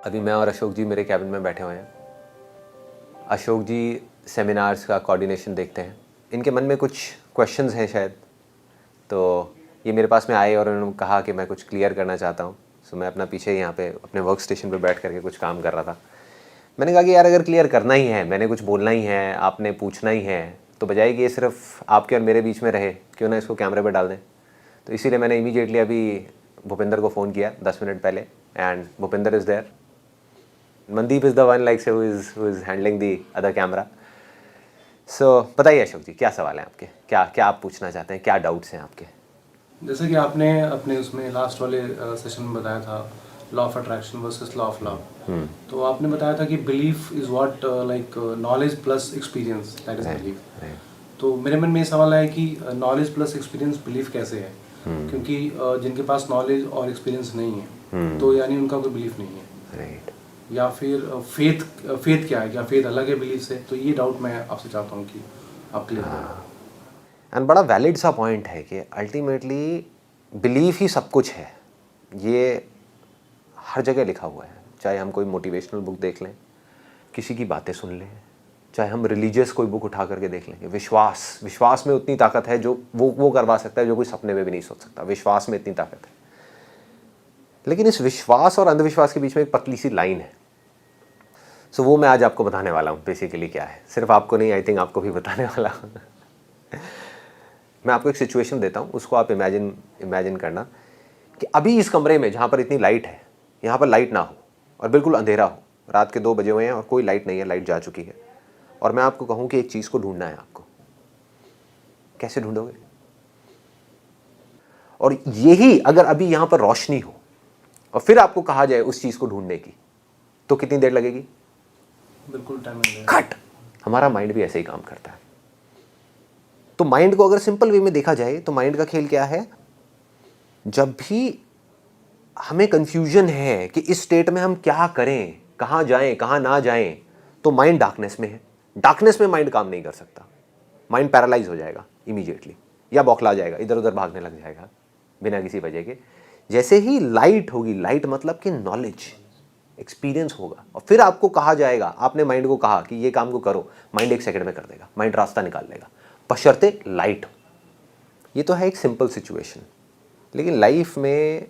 अभी मैं और अशोक जी मेरे कैबिन में बैठे हुए हैं। अशोक जी सेमिनार्स का कोऑर्डिनेशन देखते हैं। इनके मन में कुछ क्वेश्चंस हैं शायद, तो ये मेरे पास में आए और उन्होंने कहा कि मैं कुछ क्लियर करना चाहता हूँ। सो मैं अपना पीछे यहाँ पे अपने वर्क स्टेशन पर बैठ करके कुछ काम कर रहा था। मैंने कहा कि यार अगर क्लियर करना ही है, मैंने कुछ बोलना ही है, आपने पूछना ही है, तो बजाय कि ये सिर्फ आपके और मेरे बीच में रहे, क्यों ना इसको कैमरे पर डाल दें। तो इसीलिए मैंने इमीडिएटली अभी भूपिंदर को फ़ोन किया 10 मिनट पहले, and Bhupinder is there. Mandeep is the one like say who is handling the other camera. So बताइए अशोक जी, क्या सवाल है आपके, क्या क्या आप पूछना चाहते हैं, क्या डाउट्स हैं आपके? जैसे कि आपने अपने उसमें लास्ट वाले सेशन में बताया था law of attraction versus law of love, तो आपने बताया था कि belief is what like knowledge plus experience, that is belief. तो मेरे मन में ये सवाल है कि नॉलेज प्लस एक्सपीरियंस बिलीफ कैसे है? क्योंकि जिनके पास नॉलेज और एक्सपीरियंस नहीं है तो यानी उनका कोई बिलीफ नहीं है, राइट। या फिर फेथ क्या है, क्या फेथ अलग है बिलीफ से? तो ये डाउट मैं आपसे चाहता हूँ कि आप क्लियर करें। एंड बड़ा वैलिड सा पॉइंट है कि अल्टीमेटली बिलीफ ही सब कुछ है। ये हर जगह लिखा हुआ है, चाहे हम कोई मोटिवेशनल बुक देख लें, किसी की बातें सुन लें, चाहे हम रिलीजियस कोई बुक उठा करके देख लेंगे। विश्वास में उतनी ताकत है जो वो करवा सकता है जो कोई सपने में भी नहीं सोच सकता। विश्वास में इतनी ताकत है। लेकिन इस विश्वास और अंधविश्वास के बीच में एक पतली सी लाइन है। सो वो मैं आज आपको बताने वाला हूँ बेसिकली क्या है। सिर्फ आपको नहीं, आई थिंक आपको भी बताने वाला हूँ। मैं आपको एक सिचुएशन देता हूँ, उसको आप इमेजिन करना कि अभी इस कमरे में जहाँ पर इतनी लाइट है, यहाँ पर लाइट ना हो और बिल्कुल अंधेरा हो। रात के 2 बजे हुए हैं और कोई लाइट नहीं है, लाइट जा चुकी है। और मैं आपको कहूँ कि एक चीज़ को ढूंढना है आपको। कैसे ढूंढोगे? और यही अगर अभी यहाँ पर रोशनी हो और फिर आपको कहा जाए उस चीज़ को ढूंढने की, तो कितनी देर लगेगी? बिल्कुल टाइम लगेगा। खट। हमारा माइंड भी ऐसे ही काम करता है। तो माइंड को अगर सिंपल वे में देखा जाए तो माइंड का खेल क्या है? जब भी हमें कंफ्यूजन है कि इस स्टेट में हम क्या करें, कहाँ जाएं, कहाँ ना जाएं, तो माइंड डार्कनेस में है। डार्कनेस में माइंड काम नहीं कर सकता। माइंड पैरालाइज हो जाएगा इमीडिएटली, या बौखला जाएगा, इधर उधर भागने लग जाएगा बिना किसी वजह के। जैसे ही लाइट होगी, लाइट मतलब कि नॉलेज, एक्सपीरियंस होगा, और फिर आपको कहा जाएगा, आपने माइंड को कहा कि ये काम को करो, माइंड 1 सेकंड में कर देगा, माइंड रास्ता निकाल लेगा, बशर्ते लाइट हो। ये तो है एक सिंपल सिचुएशन। लेकिन लाइफ में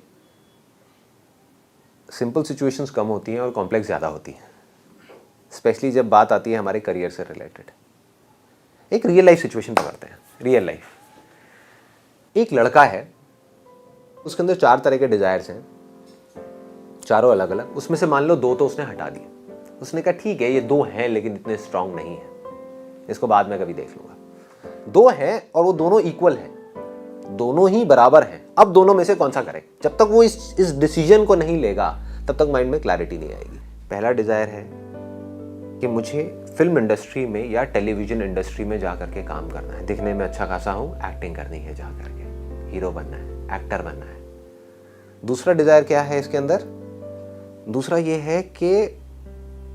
सिंपल सिचुएशंस कम होती हैं और कॉम्प्लेक्स ज़्यादा होती हैं, स्पेशली जब बात आती है हमारे करियर से रिलेटेड। एक रियल लाइफ सिचुएशन पकड़ते हैं। रियल लाइफ, एक लड़का है, उसके अंदर 4 तरह के डिज़ायर्स हैं, चारों अलग अलग। उसमें से मान लो 2 तो उसने हटा दिए। उसने कहा ठीक है ये 2 हैं लेकिन इतने स्ट्रांग नहीं है, इसको बाद में कभी देख लूँगा। 2 हैं और वो दोनों इक्वल हैं, दोनों ही बराबर हैं। अब दोनों में से कौन सा करे? जब तक वो इस डिसीजन को नहीं लेगा तब तक माइंड में क्लैरिटी नहीं आएगी। पहला डिज़ायर है कि मुझे फिल्म इंडस्ट्री में या टेलीविजन इंडस्ट्री में जा करके काम करना है, दिखने में अच्छा खासा हूँ, एक्टिंग करनी है, जा करके हीरो बनना है, एक्टर बनना है। दूसरा डिज़ायर क्या है इसके अंदर? दूसरा ये है कि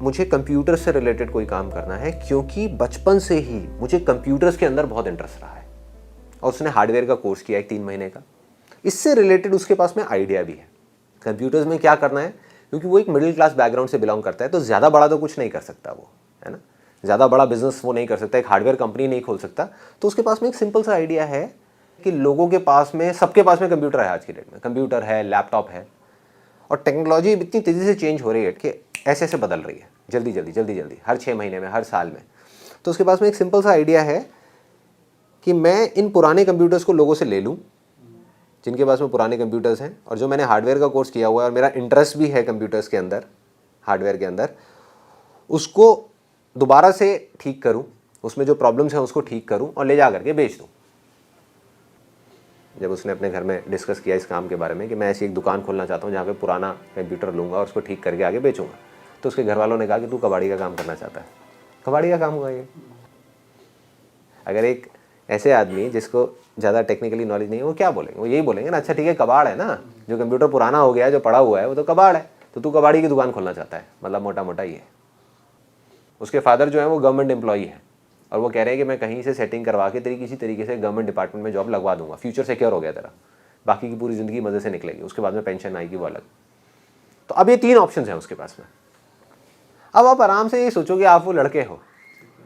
मुझे कंप्यूटर से रिलेटेड कोई काम करना है, क्योंकि बचपन से ही मुझे कंप्यूटर्स के अंदर बहुत इंटरेस्ट रहा है। और उसने हार्डवेयर का कोर्स किया 3 महीने का। इससे रिलेटेड उसके पास में आइडिया भी है कंप्यूटर्स में क्या करना है, क्योंकि वो एक मिडिल क्लास बैकग्राउंड से बिलोंग करता है। तो ज़्यादा बड़ा तो कुछ नहीं कर सकता वो, है ना, ज़्यादा बड़ा बिजनेस वो नहीं कर सकता, एक हार्डवेयर कंपनी नहीं खोल सकता। तो उसके पास में एक सिंपल सा आइडिया है कि लोगों के पास में, सबके पास में कंप्यूटर है आज की डेट में, कंप्यूटर है, लैपटॉप है, और टेक्नोलॉजी इतनी तेज़ी से चेंज हो रही है कि ऐसे ऐसे बदल रही है, जल्दी जल्दी, हर 6 महीने में, हर साल में। तो उसके पास में एक सिंपल सा आइडिया है कि मैं इन पुराने कंप्यूटर्स को लोगों से ले लूँ जिनके पास में पुराने कंप्यूटर्स हैं, और जो मैंने हार्डवेयर का कोर्स किया हुआ है और मेरा इंटरेस्ट भी है कंप्यूटर्स के अंदर, हार्डवेयर के अंदर, उसको दोबारा से ठीक करूं, उसमें जो प्रॉब्लम्स हैं उसको ठीक करूं और ले जा करके बेच दूं। जब उसने अपने घर में डिस्कस किया इस काम के बारे में कि मैं ऐसी एक दुकान खोलना चाहता हूं जहाँ पे पुराना कंप्यूटर लूँगा और उसको ठीक करके आगे बेचूंगा, तो उसके घर वालों ने कहा कि तू कबाड़ी का काम करना चाहता है। कबाड़ी का काम हुआ ये। अगर एक ऐसे आदमी जिसको ज़्यादा टेक्निकली नॉलेज नहीं है, वो क्या बोलेंगे? वो यही बोलेंगे ना, अच्छा ठीक है कबाड़ है ना, जो कंप्यूटर पुराना हो गया है, जो पड़ा हुआ है, वो तो कबाड़ है, तो तू कबाड़ी की दुकान खोलना चाहता है, मतलब मोटा मोटा ये है। उसके फादर जो है वो गवर्नमेंट एम्प्लॉई है और वो कह रहे हैं कि मैं कहीं से सेटिंग करवा के तेरी किसी तरीके से गवर्नमेंट डिपार्टमेंट में जॉब लगवा दूंगा, फ्यूचर सिक्योर हो गया तेरा, बाकी की पूरी ज़िंदगी मज़े से निकलेगी, उसके बाद में पेंशन आएगी वो अलग। तो अब ये 3 ऑप्शन हैं उसके पास में। अब आप आराम से ये सोचो कि आप वो लड़के हो,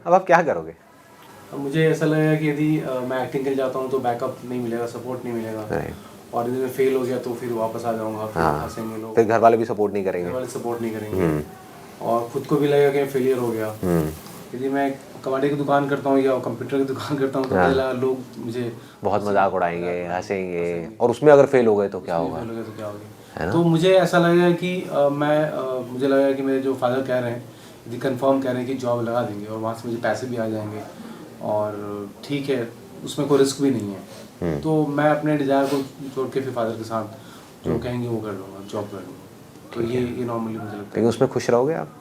अब आप क्या करोगे? अब मुझे ऐसा लगेगा कि यदि मैं एक्टिंग के लिए जाता हूँ तो बैकअप नहीं मिलेगा, सपोर्ट नहीं मिलेगा, और यदि मैं फेल हो गया तो फिर वापस आ जाऊँगा, फिर हंसेंगे लोग, फिर घर वाले भी सपोर्ट नहीं करेंगे, घर वाले सपोर्ट नहीं करेंगे, और खुद को भी लगेगा कि मैं फेलियर हो गया। यदि मैं कबाड़ी की दुकान करता हूँ या कंप्यूटर की दुकान करता हूँ तो पहला लोग मुझे बहुत मजाक उड़ाएंगे, हंसेंगे, और उसमें अगर फेल हो गए तो क्या होगा? तो क्या होगा? तो मुझे ऐसा लगेगा कि मुझे लगेगा कि मेरे जो फादर कह रहे हैं, यदि कंफर्म कह रहे हैं कि जॉब लगा देंगे और वहाँ से मुझे पैसे भी आ जाएंगे और ठीक है, उसमें कोई रिस्क भी नहीं है, तो मैं अपने डिज़ायर को छोड़ के फिर फादर के साथ जो कहेंगे वो कर लूँगा, जॉब कर लूँगा। तो ये नॉर्मली मुझे लगता है। लेकिन उसमें खुश रहोगे आप?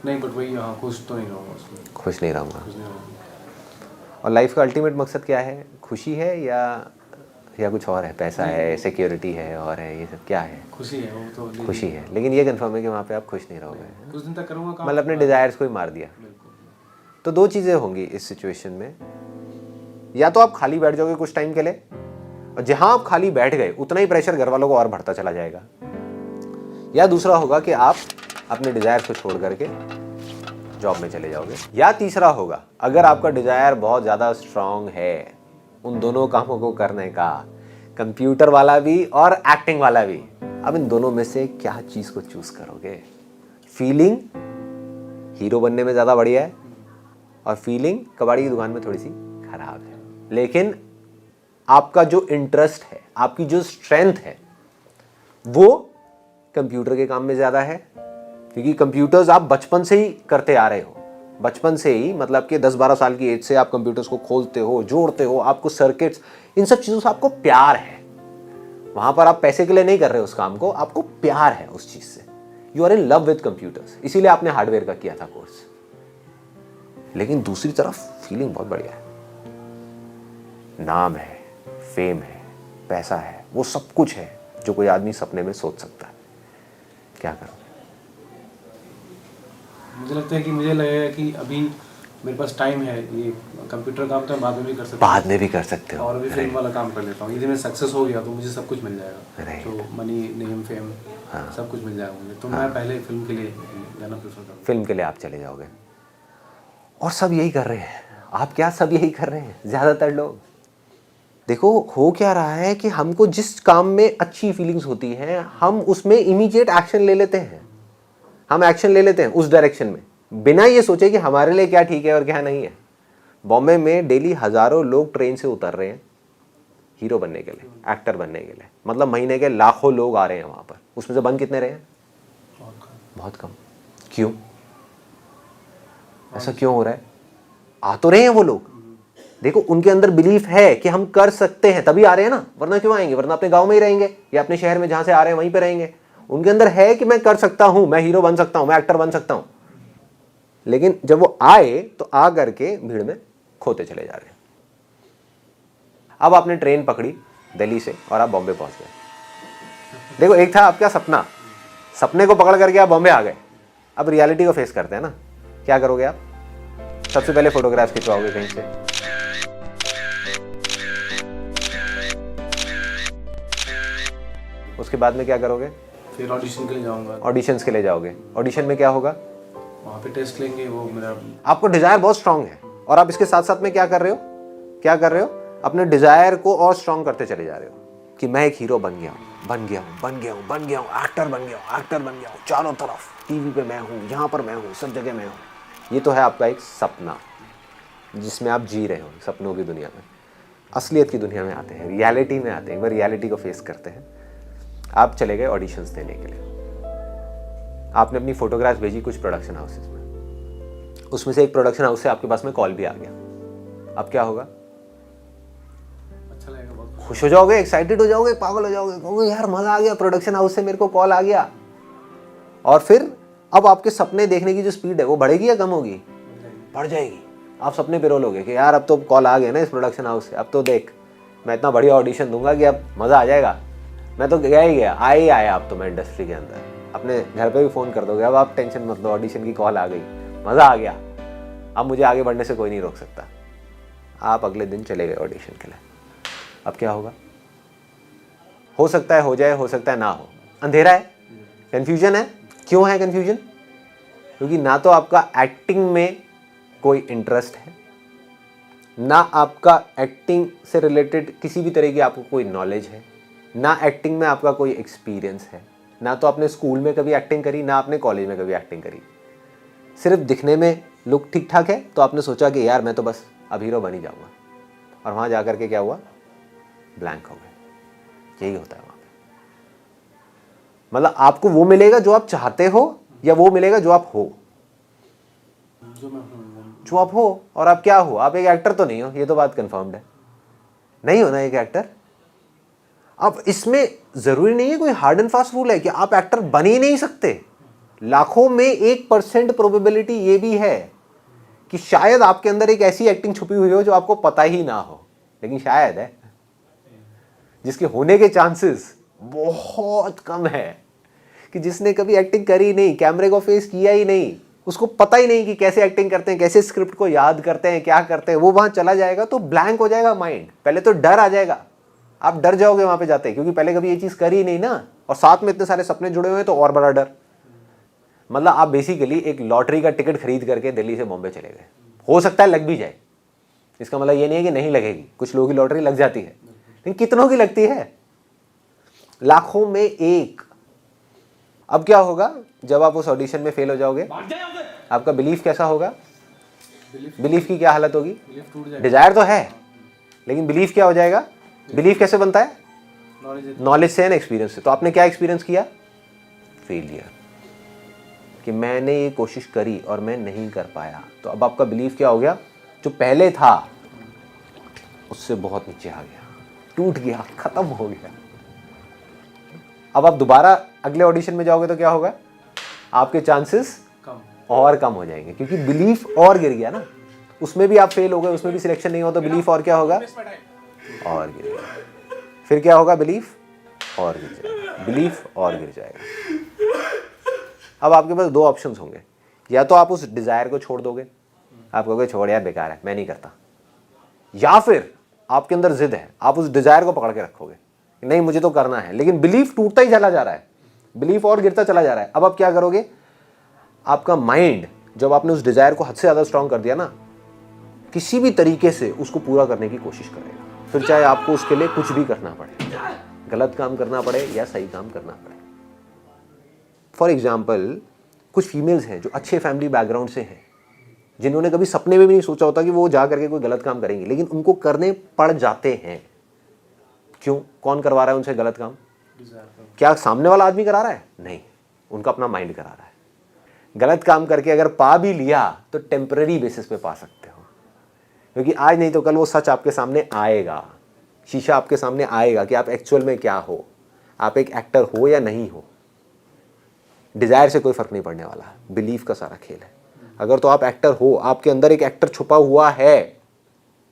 नहीं, बट वही, हाँ, खुश तो नहीं रहूँगा उसमें, खुश नहीं रहूँगा। खुश नहीं रहूँगा। और लाइफ का अल्टीमेट मकसद क्या है? खुशी है या कुछ और है? पैसा है, सिक्योरिटी है, और है, ये सब क्या है? खुशी है, वो तो खुशी है, लेकिन ये कंफर्म है कि वहाँ पे आप खुश नहीं रहोगे। कुछ दिन तक करूँगा काम, मतलब अपने डिज़ायर्स को ही मार दिया। बिल्कुल। तो 2 चीज़ें होंगी इस सिचुएशन में, या तो आप खाली बैठ जाओगे कुछ टाइम के लिए, और जहाँ आप खाली बैठ गए उतना ही प्रेशर घर वालों को और बढ़ता चला जाएगा, या दूसरा होगा कि आप अपने डिज़ायर्स को छोड़ करके जॉब में चले जाओगे, या तीसरा होगा, अगर आपका डिज़ायर बहुत ज़्यादा स्ट्रांग है उन दोनों कामों को करने का, कंप्यूटर वाला भी और एक्टिंग वाला भी, अब इन दोनों में से क्या चीज़ को चूज करोगे? फीलिंग हीरो बनने में ज़्यादा बढ़िया है, और फीलिंग कबाड़ी की दुकान में थोड़ी सी खराब है, लेकिन आपका जो इंटरेस्ट है, आपकी जो स्ट्रेंथ है, वो कंप्यूटर के काम में ज़्यादा है, क्योंकि कंप्यूटर्स आप बचपन से ही करते आ रहे हो। बचपन से ही, मतलब कि 10-12 साल की एज से आप कंप्यूटर्स को खोलते हो, जोड़ते हो, आपको सर्किट्स, इन सब चीज़ों से आपको प्यार है। वहाँ पर आप पैसे के लिए नहीं कर रहे हो उस काम को, आपको प्यार है उस चीज़ से। You are in love with computers, इसीलिए आपने हार्डवेयर का किया था कोर्स। लेकिन दूसरी तरफ फीलिंग बहुत बढ़िया है, नाम है, फेम है, पैसा है, वो सब कुछ है जो कोई आदमी सपने में सोच सकता है। क्या करोगे? मुझे लगता है कि मुझे लगेगा कि अभी मेरे पास टाइम है, ये कंप्यूटर काम तो मैं बाद में भी कर सकता हूँ, बाद में भी कर सकते हो, और भी फिल्म वाला काम कर लेता हूँ। यदि मैं सक्सेस हो गया तो मुझे सब कुछ मिल जाएगा, Right. जो मनी, नेम, फेम, सब कुछ मिल जाएगा मुझे। तो मैं पहले फिल्म के लिए जाना प्रेफर करूँगा। फिल्म के लिए आप चले जाओगे, और सब यही कर रहे हैं। आप क्या, सब यही कर रहे हैं ज़्यादातर लोग। देखो हो क्या रहा है कि हमको जिस काम में अच्छी फीलिंग्स होती हैं, हम उसमें इमीडिएट एक्शन ले लेते हैं, हम एक्शन ले लेते हैं उस डायरेक्शन में, बिना ये सोचे कि हमारे लिए क्या ठीक है और क्या नहीं है। बॉम्बे में डेली हज़ारों लोग ट्रेन से उतर रहे हैं हीरो बनने के लिए, एक्टर बनने के लिए, मतलब महीने के लाखों लोग आ रहे हैं वहाँ पर, उसमें से बन कितने रहे हैं? बहुत कम। क्यों? ऐसा क्यों हो रहा है? आ तो रहे हैं वो लोग, देखो उनके अंदर बिलीफ है कि हम कर सकते हैं, तभी आ रहे हैं ना, वरना क्यों आएंगे? वरना अपने गांव में ही रहेंगे या अपने शहर में जहां से आ रहे हैं वहीं पे रहेंगे। उनके अंदर है कि मैं कर सकता हूं, मैं हीरो बन सकता हूं, मैं एक्टर बन सकता हूं। लेकिन जब वो आए तो आ करके भीड़ में खोते चले जा रहे हैं। अब आपने ट्रेन पकड़ी दिल्ली से और आप बॉम्बे पहुंच गए। देखो एक था आपका सपना, सपने को पकड़ करके आप बॉम्बे आ गए। अब रियलिटी को फेस करते हैं ना, क्या करोगे आप? सबसे पहले फोटोग्राफ खिंचवाओगे कहीं से, उसके बाद में क्या करोगे? फिर ऑडिशन के लिए जाऊँगा। ऑडिशंस के लिए जाओगे। ऑडिशन में क्या होगा? वहाँ पे टेस्ट लेंगे, वो मेरा, आपको डिजायर बहुत स्ट्रांग है, और आप इसके साथ साथ में क्या कर रहे हो? क्या कर रहे हो? अपने डिजायर को और स्ट्रांग करते चले जा रहे हो कि मैं एक हीरो बन गया हूँ, बन गया हूँ, बन गया हूँ, बन गया हूँ, एक्टर बन गया हूँ, एक्टर बन गया हूँ, चारों तरफ टीवी पे मैं हूँ, यहाँ पर मैं हूँ, सब जगह मैं हूँ। ये तो है आपका एक सपना जिसमें आप जी रहे हो, सपनों की दुनिया में। असलियत की दुनिया में आते हैं, रियलिटी में आते हैं, एक बार रियलिटी को फेस करते हैं। आप चले गए ऑडिशंस देने के लिए, आपने अपनी फोटोग्राफ्स भेजी कुछ प्रोडक्शन हाउसेस में, उसमें से एक प्रोडक्शन हाउस से आपके पास में कॉल भी आ गया। अब क्या होगा? अच्छा लगेगा, बहुत खुश हो जाओगे, एक्साइटेड हो जाओगे, पागल हो जाओगे, कहोगे यार मजा आ गया, प्रोडक्शन हाउस से मेरे को कॉल आ गया। और फिर अब आपके सपने देखने की जो स्पीड है वो बढ़ेगी या कम होगी? बढ़ जाएगी। आप सपने पिरोलोगे कि यार अब तो कॉल आ गया ना इस प्रोडक्शन हाउस से, अब तो देख मैं इतना बढ़िया ऑडिशन दूंगा कि अब मज़ा आ जाएगा। मैं तो गया ही गया, आए ही आया अब तो मैं इंडस्ट्री के अंदर। अपने घर पे भी फ़ोन कर दोगे, अब आप टेंशन मत लो, ऑडिशन की कॉल आ गई, मज़ा आ गया, अब मुझे आगे बढ़ने से कोई नहीं रोक सकता। आप अगले दिन चले गए ऑडिशन के लिए। अब क्या होगा? हो सकता है हो जाए, हो सकता है ना हो, अंधेरा है, कन्फ्यूजन है। क्यों है कन्फ्यूजन? क्योंकि ना तो आपका एक्टिंग में कोई इंटरेस्ट है, ना आपका एक्टिंग से रिलेटेड किसी भी तरह की आपको कोई नॉलेज है, ना एक्टिंग में आपका कोई एक्सपीरियंस है, ना तो आपने स्कूल में कभी एक्टिंग करी, ना आपने कॉलेज में कभी एक्टिंग करी। सिर्फ दिखने में लुक ठीक ठाक है तो आपने सोचा कि यार मैं तो बस अब हीरो बन ही जाऊँगा, और वहाँ जा कर के क्या हुआ? ब्लैंक हो गए। यही होता है वहाँ पे। मतलब आपको वो मिलेगा जो आप चाहते हो, या वो मिलेगा जो आप हो? जो आप हो। और आप क्या हो? आप एक एक्टर तो नहीं हो, ये तो बात कंफर्म्ड है, नहीं हो ना एक एक्टर। अब इसमें जरूरी नहीं है कोई हार्ड एंड फास्ट रूल है कि आप एक्टर बन ही नहीं सकते। लाखों में 1% प्रोबेबिलिटी ये भी है कि शायद आपके अंदर एक ऐसी एक्टिंग छुपी हुई हो जो आपको पता ही ना हो, लेकिन शायद है, जिसके होने के चांसेस बहुत कम है। कि जिसने कभी एक्टिंग करी नहीं, कैमरे को फेस किया ही नहीं, उसको पता ही नहीं कि कैसे एक्टिंग करते हैं, कैसे स्क्रिप्ट को याद करते हैं, क्या करते हैं, वो वहां चला जाएगा तो ब्लैंक हो जाएगा माइंड। पहले तो डर आ जाएगा, आप डर जाओगे वहां पे जाते, क्योंकि पहले कभी ये चीज करी ही नहीं ना, और साथ में इतने सारे सपने जुड़े हुए हैं तो और बड़ा डर। मतलब आप बेसिकली एक लॉटरी का टिकट खरीद करके दिल्ली से बॉम्बे चले गए। हो सकता है लग भी जाए, इसका मतलब ये नहीं है कि नहीं लगेगी, कुछ लोगों की लॉटरी लग जाती है, लेकिन कितनों की लगती है? लाखों में एक। अब क्या होगा जब आप उस ऑडिशन में फेल हो जाओगे? आपका बिलीफ कैसा होगा? बिलीफ की क्या हालत होगी? डिजायर तो है, लेकिन बिलीफ क्या हो जाएगा? बिलीफ कैसे बनता है? नॉलेज से एंड एक्सपीरियंस से। तो आपने क्या एक्सपीरियंस किया? फेलियर, कि मैंने ये कोशिश करी और मैं नहीं कर पाया। तो अब आपका बिलीफ क्या हो गया? जो पहले था उससे बहुत नीचे आ गया, टूट गया, खत्म हो गया। अब आप दोबारा अगले ऑडिशन में जाओगे तो क्या होगा? आपके चांसेस और कम हो जाएंगे, क्योंकि बिलीफ और गिर गया ना। उसमें भी आप फेल हो गए, उसमें भी सिलेक्शन नहीं हो, तो बिलीफ और क्या होगा? और गिर गया। फिर क्या होगा? बिलीफ और गिर जाएगा, बिलीफ और गिर जाएगा। अब आपके पास दो ऑप्शंस होंगे, या तो आप उस डिजायर को छोड़ दोगे, आप कहोगे छोड़ यार बेकार है, मैं नहीं करता, या फिर आपके अंदर जिद है, आप उस डिजायर को पकड़ के रखोगे, नहीं मुझे तो करना है, लेकिन बिलीफ टूटता ही चला जा रहा है, बिलीफ और गिरता चला जा रहा है। अब आप क्या करोगे? आपका माइंड, जब आपने उस डिजायर को हद से ज्यादा स्ट्रांग कर दिया ना, किसी भी तरीके से उसको पूरा करने की कोशिश करेगा, फिर चाहे आपको उसके लिए कुछ भी करना पड़े, गलत काम करना पड़े या सही काम करना पड़े। फॉर एग्जाम्पल, कुछ फीमेल्स हैं जो अच्छे फैमिली बैकग्राउंड से हैं, जिन्होंने कभी सपने में भी नहीं सोचा होता कि वो जा करके कोई गलत काम करेंगे, लेकिन उनको करने पड़ जाते हैं। क्यों? कौन करवा रहा है उनसे गलत काम? क्या सामने वाला आदमी करा रहा है? नहीं, उनका अपना माइंड करा रहा है। गलत काम करके अगर पा भी लिया तो टेम्पररी बेसिस पे पा सकते हो, क्योंकि आज नहीं तो कल वो सच आपके सामने आएगा, शीशा आपके सामने आएगा कि आप एक्चुअल में क्या हो, आप एक एक्टर हो या नहीं हो। डिजायर से कोई फर्क नहीं पड़ने वाला, बिलीफ का सारा खेल है। अगर तो आप एक्टर हो, आपके अंदर एक एक्टर छुपा हुआ है,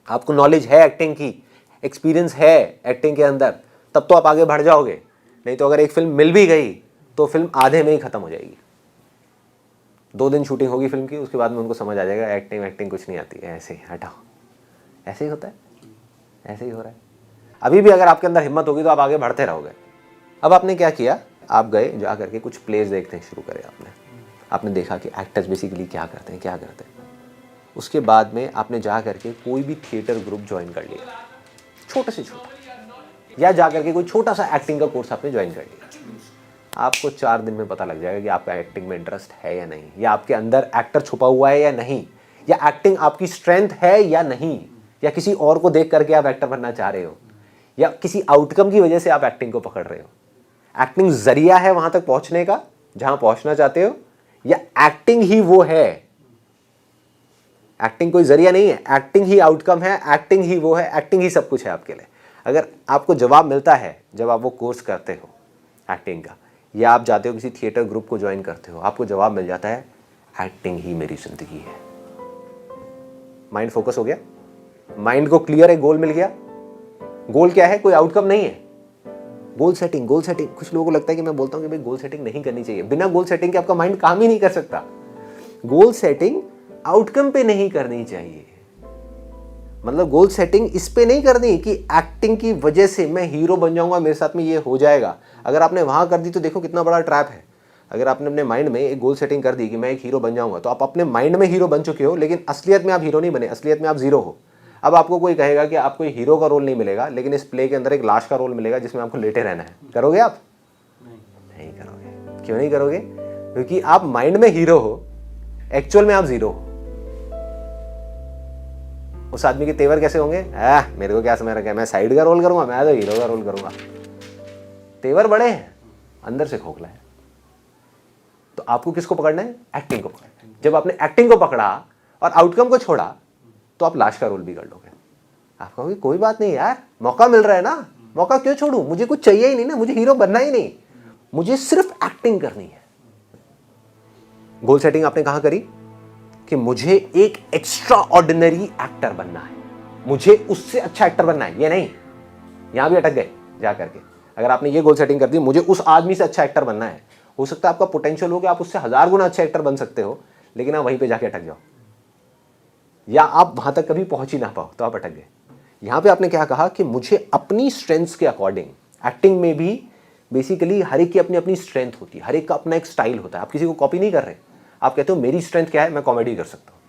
आपको नॉलेज है एक्टिंग की, एक्सपीरियंस है एक्टिंग के अंदर, तब तो आप आगे बढ़ जाओगे। नहीं तो अगर एक फिल्म मिल भी गई तो फिल्म आधे में ही खत्म हो जाएगी। 2 दिन शूटिंग होगी फिल्म की, उसके बाद में उनको समझ आ जाएगा एक्टिंग कुछ नहीं आती है, ऐसे ही हटाओ। ऐसे ही होता है, ऐसे ही हो रहा है। अभी भी अगर आपके अंदर हिम्मत होगी तो आप आगे बढ़ते रहोगे। अब आपने क्या किया? आप गए जा करके कुछ प्लेस देखते शुरू करे आपने देखा कि एक्टर्स बेसिकली क्या करते हैं। उसके बाद में आपने जा करके कोई भी थिएटर ग्रुप ज्वाइन कर लिया, छोटे से छोटा, या जा करके कोई छोटा सा एक्टिंग का कोर्स आपने ज्वाइन कर लिया। आपको 4 दिन में पता लग जाएगा कि आपका एक्टिंग में इंटरेस्ट है या नहीं, या आपके अंदर एक्टर छुपा हुआ है या नहीं, या एक्टिंग आपकी स्ट्रेंथ है या नहीं, या किसी और को देख करके आप एक्टर बनना चाह रहे हो, या किसी आउटकम की वजह से आप एक्टिंग को पकड़ रहे हो। एक्टिंग जरिया है वहां तक पहुंचने का जहां पहुंचना चाहते हो, या एक्टिंग ही वो है? एक्टिंग कोई जरिया नहीं है, एक्टिंग ही आउटकम है, एक्टिंग ही वो है, एक्टिंग ही सब कुछ है आपके लिए। अगर आपको जवाब मिलता है जब आप वो कोर्स करते हो एक्टिंग का, या आप जाते हो किसी थिएटर ग्रुप को ज्वाइन करते हो, आपको जवाब मिल जाता है एक्टिंग ही मेरी जिंदगी है। माइंड फोकस हो गया, माइंड को क्लियर है, गोल मिल गया। गोल क्या है? कोई आउटकम नहीं है। गोल सेटिंग कुछ लोगों को लगता है कि मैं बोलता हूं कि भाई गोल सेटिंग नहीं करनी चाहिए। बिना गोल सेटिंग के आपका माइंड काम ही नहीं कर सकता। गोल सेटिंग आउटकम पे नहीं करनी चाहिए। मतलब गोल सेटिंग इस पे नहीं करनी कि एक्टिंग की वजह से मैं हीरो बन जाऊंगा, मेरे साथ में ये हो जाएगा। अगर आपने वहां कर दी तो देखो कितना बड़ा ट्रैप है। अगर आपने अपने माइंड में एक गोल सेटिंग कर दी कि मैं एक हीरो बन जाऊंगा, तो आप अपने माइंड में हीरो बन चुके हो, लेकिन असलियत में आप हीरो नहीं बने, असलियत में आप जीरो हो। अब आपको कोई कहेगा कि आपको हीरो का रोल नहीं मिलेगा, लेकिन इस प्ले के अंदर एक लाश का रोल मिलेगा जिसमें आपको लेटे रहना है, करोगे आप? नहीं करोगे। क्यों नहीं करोगे? क्योंकि आप माइंड में हीरो हो, एक्चुअल में आप जीरो हो। उस आदमी के तेवर कैसे होंगे? मेरे को क्या समझ रखा है, मैं साइड का रोल करूंगा, मैं तो हीरो का रोल करूंगा। तेवर बड़े हैं, अंदर से खोखला है। तो आपको किसको पकड़ना है? एक्टिंग को पकड़ना है। जब आपने एक्टिंग को पकड़ा और आउटकम को छोड़ा, तो आप लाश का रोल भी कर लोगे। आप कहोगे कोई बात नहीं यार, मौका मिल रहा है ना, मौका क्यों छोड़ूं, मुझे कुछ चाहिए ही नहीं ना, मुझे हीरो बनना ही नहीं, मुझे सिर्फ एक्टिंग करनी है। गोल सेटिंग आपने कहां करी? कि मुझे एक एक्स्ट्रा ऑर्डिनरी एक्टर बनना है, मुझे उससे अच्छा एक्टर बनना है। ये नहीं, यहां भी अटक गए जा करके। अगर आपने ये गोल सेटिंग कर दी, मुझे उस आदमी से अच्छा एक्टर बनना है, हो सकता है आपका पोटेंशियल हो कि आप उससे 1000 गुना अच्छा एक्टर बन सकते हो, लेकिन आप वहीं पे जाके अटक जाओ, या आप वहां तक कभी पहुंच ही ना पाओ, तो आप अटक गए। यहां पे आपने क्या कहा कि मुझे अपनी स्ट्रेंथ्स के अकॉर्डिंग, एक्टिंग में भी बेसिकली हर एक की अपनी अपनी स्ट्रेंथ होती है, हर एक का अपना एक स्टाइल होता है। आप किसी को कॉपी नहीं कर रहे, आप कहते हो मेरी स्ट्रेंथ क्या है, मैं कॉमेडी कर सकता हूं,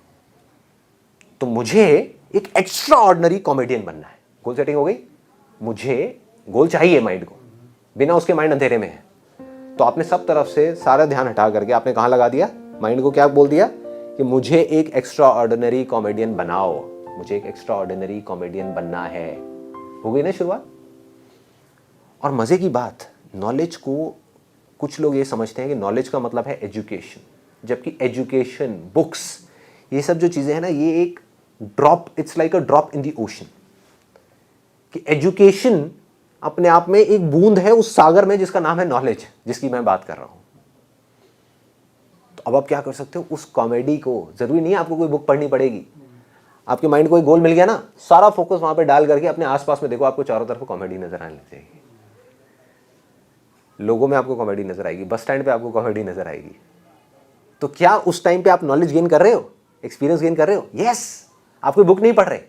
तो मुझे एक एक्स्ट्रा ऑर्डिनरी कॉमेडियन बनना है। गोल सेटिंग हो गई। मुझे गोल चाहिए माइंड को, बिना उसके माइंड अंधेरे में है। तो आपने सब तरफ से सारा ध्यान हटा करके आपने कहां लगा दिया? माइंड को क्या बोल दिया? कि मुझे एक एक्स्ट्रा ऑर्डिनरी कॉमेडियन बनाओ, मुझे एक एक्स्ट्रा ऑर्डिनरी कॉमेडियन बनना है। हो गई ना शुरुआत? और मजे की बात, नॉलेज को कुछ लोग ये समझते हैं कि नॉलेज का मतलब है एजुकेशन, जबकि एजुकेशन, बुक्स, ये सब जो चीजें हैं ना, ये एक drop, it's like a drop in the ocean. कि एजुकेशन अपने आप में एक बूंद है उस सागर में जिसका नाम है नॉलेज, जिसकी मैं बात कर रहा हूं। तो अब आप क्या कर सकते हो? उस कॉमेडी को, जरूरी नहीं है आपको कोई बुक पढ़नी पड़ेगी, आपके माइंड को एक गोल मिल गया ना, सारा फोकस वहां पे डाल करके अपने आसपास में देखो, आपको चारों तरफ कॉमेडी नजर आने लग जाएगी। लोगों में आपको कॉमेडी नजर आएगी, बस स्टैंड पे आपको कॉमेडी नजर आएगी। तो क्या उस टाइम पे आप नॉलेज गेन कर रहे हो, एक्सपीरियंस गेन कर रहे हो? यस। आप कोई बुक नहीं पढ़ रहे,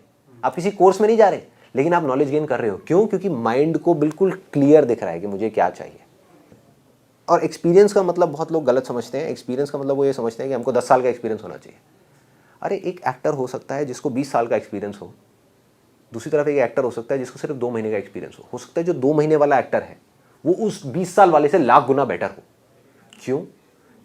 आप किसी कोर्स में नहीं जा रहे, लेकिन आप नॉलेज गेन कर रहे हो। क्यों? क्योंकि माइंड को बिल्कुल क्लियर दिख रहा है कि मुझे क्या चाहिए। और एक्सपीरियंस का मतलब बहुत लोग गलत समझते हैं। एक्सपीरियंस का मतलब वो ये समझते हैं कि हमको 10 साल का एक्सपीरियंस होना चाहिए। अरे एक एक्टर हो सकता है जिसको 20 साल का एक्सपीरियंस हो, दूसरी तरफ एक एक्टर हो सकता है जिसको सिर्फ 2 महीने का एक्सपीरियंस हो सकता है जो 2 महीने वाला एक्टर है वो उस 20 साल वाले से लाख गुना बेटर हो। क्यों?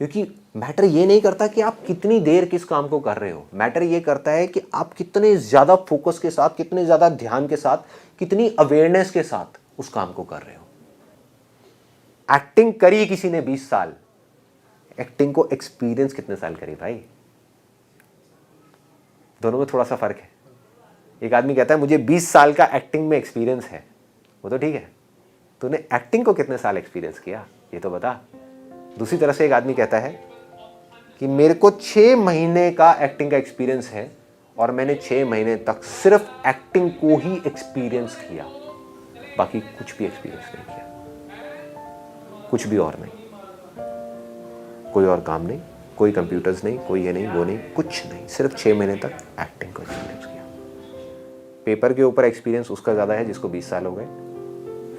क्योंकि मैटर ये नहीं करता कि आप कितनी देर किस काम को कर रहे हो, मैटर ये करता है कि आप कितने ज़्यादा फोकस के साथ, कितने ज़्यादा ध्यान के साथ, कितनी अवेयरनेस के साथ उस काम को कर रहे हो। एक्टिंग करी किसी ने 20 साल, एक्टिंग को एक्सपीरियंस कितने साल करी भाई? दोनों में थोड़ा सा फर्क है। एक आदमी कहता है मुझे 20 साल का एक्टिंग में एक्सपीरियंस है, वो तो ठीक है, तूने एक्टिंग को कितने साल एक्सपीरियंस किया ये तो बता। दूसरी तरफ से एक आदमी कहता है कि मेरे को 6 महीने का एक्टिंग का एक्सपीरियंस है और मैंने 6 महीने तक सिर्फ एक्टिंग को ही एक्सपीरियंस किया, बाकी कुछ भी एक्सपीरियंस नहीं किया, कुछ भी और नहीं, कोई और काम नहीं, कोई कंप्यूटर्स नहीं, कोई ये नहीं वो नहीं, कुछ नहीं, सिर्फ 6 महीने तक एक्टिंग को एक्सपीरियंस किया। पेपर के ऊपर एक्सपीरियंस उसका ज़्यादा है जिसको 20 साल हो गए,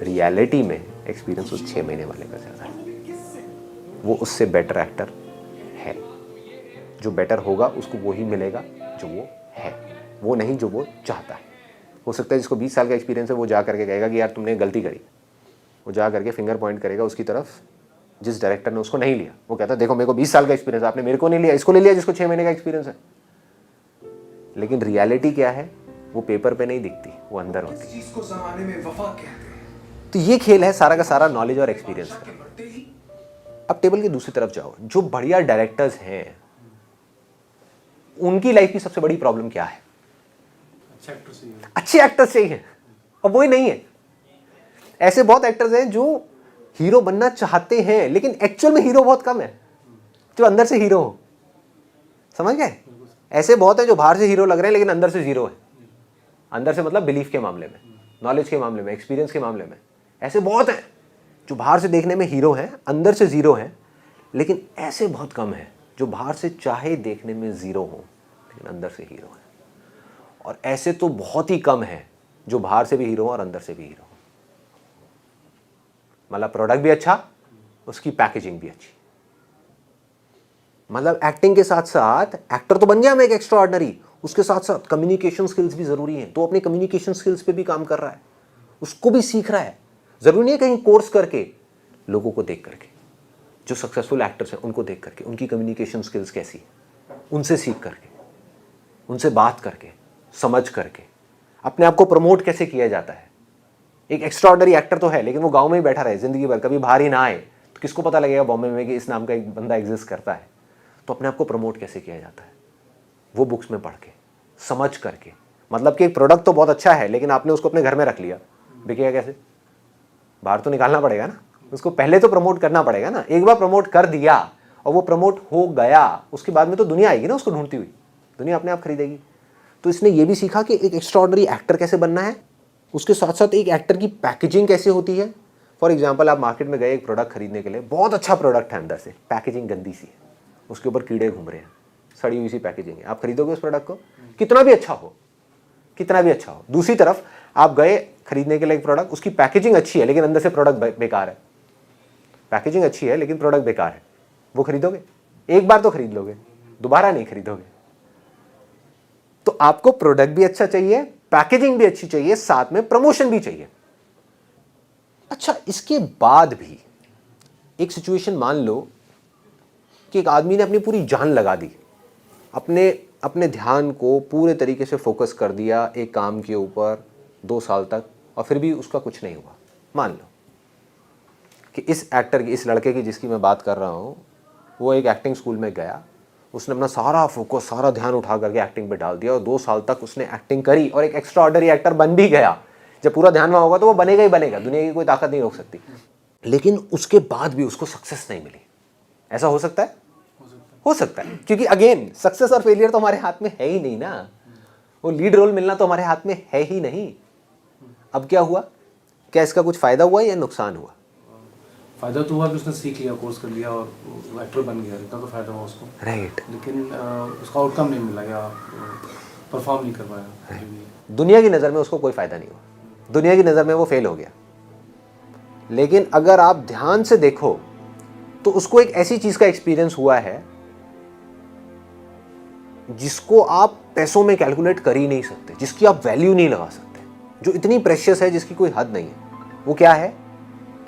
रियलिटी में एक्सपीरियंस उस 6 महीने वाले का ज़्यादा है। वो उससे बेटर एक्टर है। जो बेटर होगा उसको वो ही मिलेगा जो वो है, वो नहीं जो वो चाहता है। हो सकता है जिसको 20 साल का एक्सपीरियंस है वो जा करके कहेगा कि यार तुमने गलती करी, वो जा करके फिंगर पॉइंट करेगा उसकी तरफ जिस डायरेक्टर ने उसको नहीं लिया। वो कहता है देखो मेरे को 20 साल का एक्सपीरियंस, आपने मेरे को नहीं लिया, इसको ले लिया जिसको 6 महीने का एक्सपीरियंस है। लेकिन रियलिटी क्या है वो पेपर पे नहीं दिखती, वो अंदर होती है। चीज को जमाने में वफा कहते हैं। तो ये खेल है सारा का सारा नॉलेज और एक्सपीरियंस का। अब टेबल की दूसरी तरफ जाओ, जो बढ़िया डायरेक्टर्स हैं उनकी लाइफ की सबसे बड़ी प्रॉब्लम क्या है? अच्छे एक्टर्स चाहिए, और वही नहीं है। ऐसे बहुत एक्टर्स हैं जो हीरो बनना चाहते हैं लेकिन एक्चुअल में हीरो बहुत कम है जो अंदर से हीरो हो। समझ गए? ऐसे बहुत है जो बाहर से हीरो लग रहे हैं लेकिन अंदर से जीरो है। अंदर से मतलब बिलीफ के मामले में, नॉलेज के मामले में, एक्सपीरियंस के मामले में ऐसे बहुत हैं जो बाहर से देखने में हीरो हैं, अंदर से जीरो हैं। लेकिन ऐसे बहुत कम हैं जो बाहर से चाहे देखने में जीरो हो लेकिन अंदर से हीरो हैं। और ऐसे तो बहुत ही कम हैं जो बाहर से भी हीरो और अंदर से भी हीरो। मतलब प्रोडक्ट भी अच्छा, उसकी पैकेजिंग भी अच्छी। मतलब एक्टिंग के साथ साथ एक्टर तो बन गया मैं एक एक्स्ट्रा ऑर्डिनरी, उसके साथ साथ कम्युनिकेशन स्किल्स भी ज़रूरी हैं। तो अपने कम्युनिकेशन स्किल्स पे भी काम कर रहा है, उसको भी सीख रहा है। ज़रूरी नहीं है कहीं कोर्स करके, लोगों को देख करके, जो सक्सेसफुल एक्टर्स हैं उनको देख करके, उनकी कम्युनिकेशन स्किल्स कैसी है, उनसे सीख करके, उनसे बात करके, समझ करके अपने आप को प्रमोट कैसे किया जाता है। एक एक्स्ट्रा ऑर्डिनरी एक्टर तो है, लेकिन वो गाँव में ही बैठा रहे ज़िंदगी भर, कभी बाहर ही ना आए, तो किसको पता लगेगा बॉम्बे में कि इस नाम का एक बंदा एग्जिस्ट करता है। तो अपने आप को प्रमोट कैसे किया जाता है, वो बुक्स में पढ़ के, समझ करके। मतलब कि एक प्रोडक्ट तो बहुत अच्छा है, लेकिन आपने उसको अपने घर में रख लिया, बिकेगा कैसे? बाहर तो निकालना पड़ेगा ना, उसको पहले तो प्रमोट करना पड़ेगा ना। एक बार प्रमोट कर दिया और वो प्रमोट हो गया, उसके बाद में तो दुनिया आएगी ना उसको ढूंढती हुई, दुनिया अपने आप खरीदेगी। तो इसने ये भी सीखा कि एक एक्स्ट्रा ऑर्डिनरी एक्टर कैसे बनना है, उसके साथ साथ एक एक्टर की पैकेजिंग कैसे होती है। फॉर एग्जाम्पल, आप मार्केट में गए एक प्रोडक्ट खरीदने के लिए, बहुत अच्छा प्रोडक्ट है, अंदर से पैकेजिंग गंदी सी है, उसके ऊपर कीड़े घूम रहे हैं, सड़ी हुई सी पैकेजिंग है, आप खरीदोगे उस प्रोडक्ट को? कितना भी अच्छा हो, कितना भी अच्छा हो। दूसरी तरफ आप गए खरीदने के लिए एक प्रोडक्ट, उसकी पैकेजिंग अच्छी है लेकिन अंदर से प्रोडक्ट बेकार है। पैकेजिंग अच्छी है लेकिन प्रोडक्ट बेकार है, वो खरीदोगे? एक बार तो खरीद लोगे, दोबारा नहीं खरीदोगे। तो आपको प्रोडक्ट भी अच्छा चाहिए, पैकेजिंग भी अच्छी चाहिए, साथ में प्रमोशन भी चाहिए। अच्छा, इसके बाद भी एक सिचुएशन मान लो कि एक आदमी ने अपनी पूरी जान लगा दी, अपने ध्यान को पूरे तरीके से फोकस कर दिया एक काम के ऊपर 2 साल तक, और फिर भी उसका कुछ नहीं हुआ। मान लो कि इस एक्टर की, इस लड़के की जिसकी मैं बात कर रहा हूँ, वो एक एक्टिंग स्कूल में गया, उसने अपना सारा फोकस, सारा ध्यान उठा करके एक्टिंग पे डाल दिया और 2 साल तक उसने एक्टिंग करी और एक एक्स्ट्रा ऑर्डिनरी एक्टर बन भी गया। जब पूरा ध्यान वहाँ होगा तो वो बनेगा ही बनेगा, दुनिया की कोई ताकत नहीं रोक सकती। लेकिन उसके बाद भी उसको सक्सेस नहीं मिली। ऐसा हो सकता है? हो सकता है, क्योंकि अगेन सक्सेस और फेलियर तो हमारे हाथ में है ही नहीं ना, वो लीड रोल मिलना तो हमारे हाथ में है ही नहीं। अब क्या हुआ? क्या इसका कुछ फायदा हुआ या नुकसान हुआ? फायदा तो हुआ कि उसने सीख लिया, कोर्स कर लिया और एक्टर बन गया, इतना तो फायदा हुआ उसको। राइट। लेकिन उसका आउटकम नहीं मिला या परफॉर्म नहीं कर पाया। दुनिया की नज़र में उसको कोई फायदा नहीं हुआ, दुनिया की नज़र में वो फेल हो गया। लेकिन अगर आप ध्यान से देखो तो उसको एक ऐसी चीज का एक्सपीरियंस हुआ है जिसको आप पैसों में कैलकुलेट कर ही नहीं सकते, जिसकी आप वैल्यू नहीं लगा सकते, जो इतनी प्रेशियस है, जिसकी कोई हद नहीं है। वो क्या है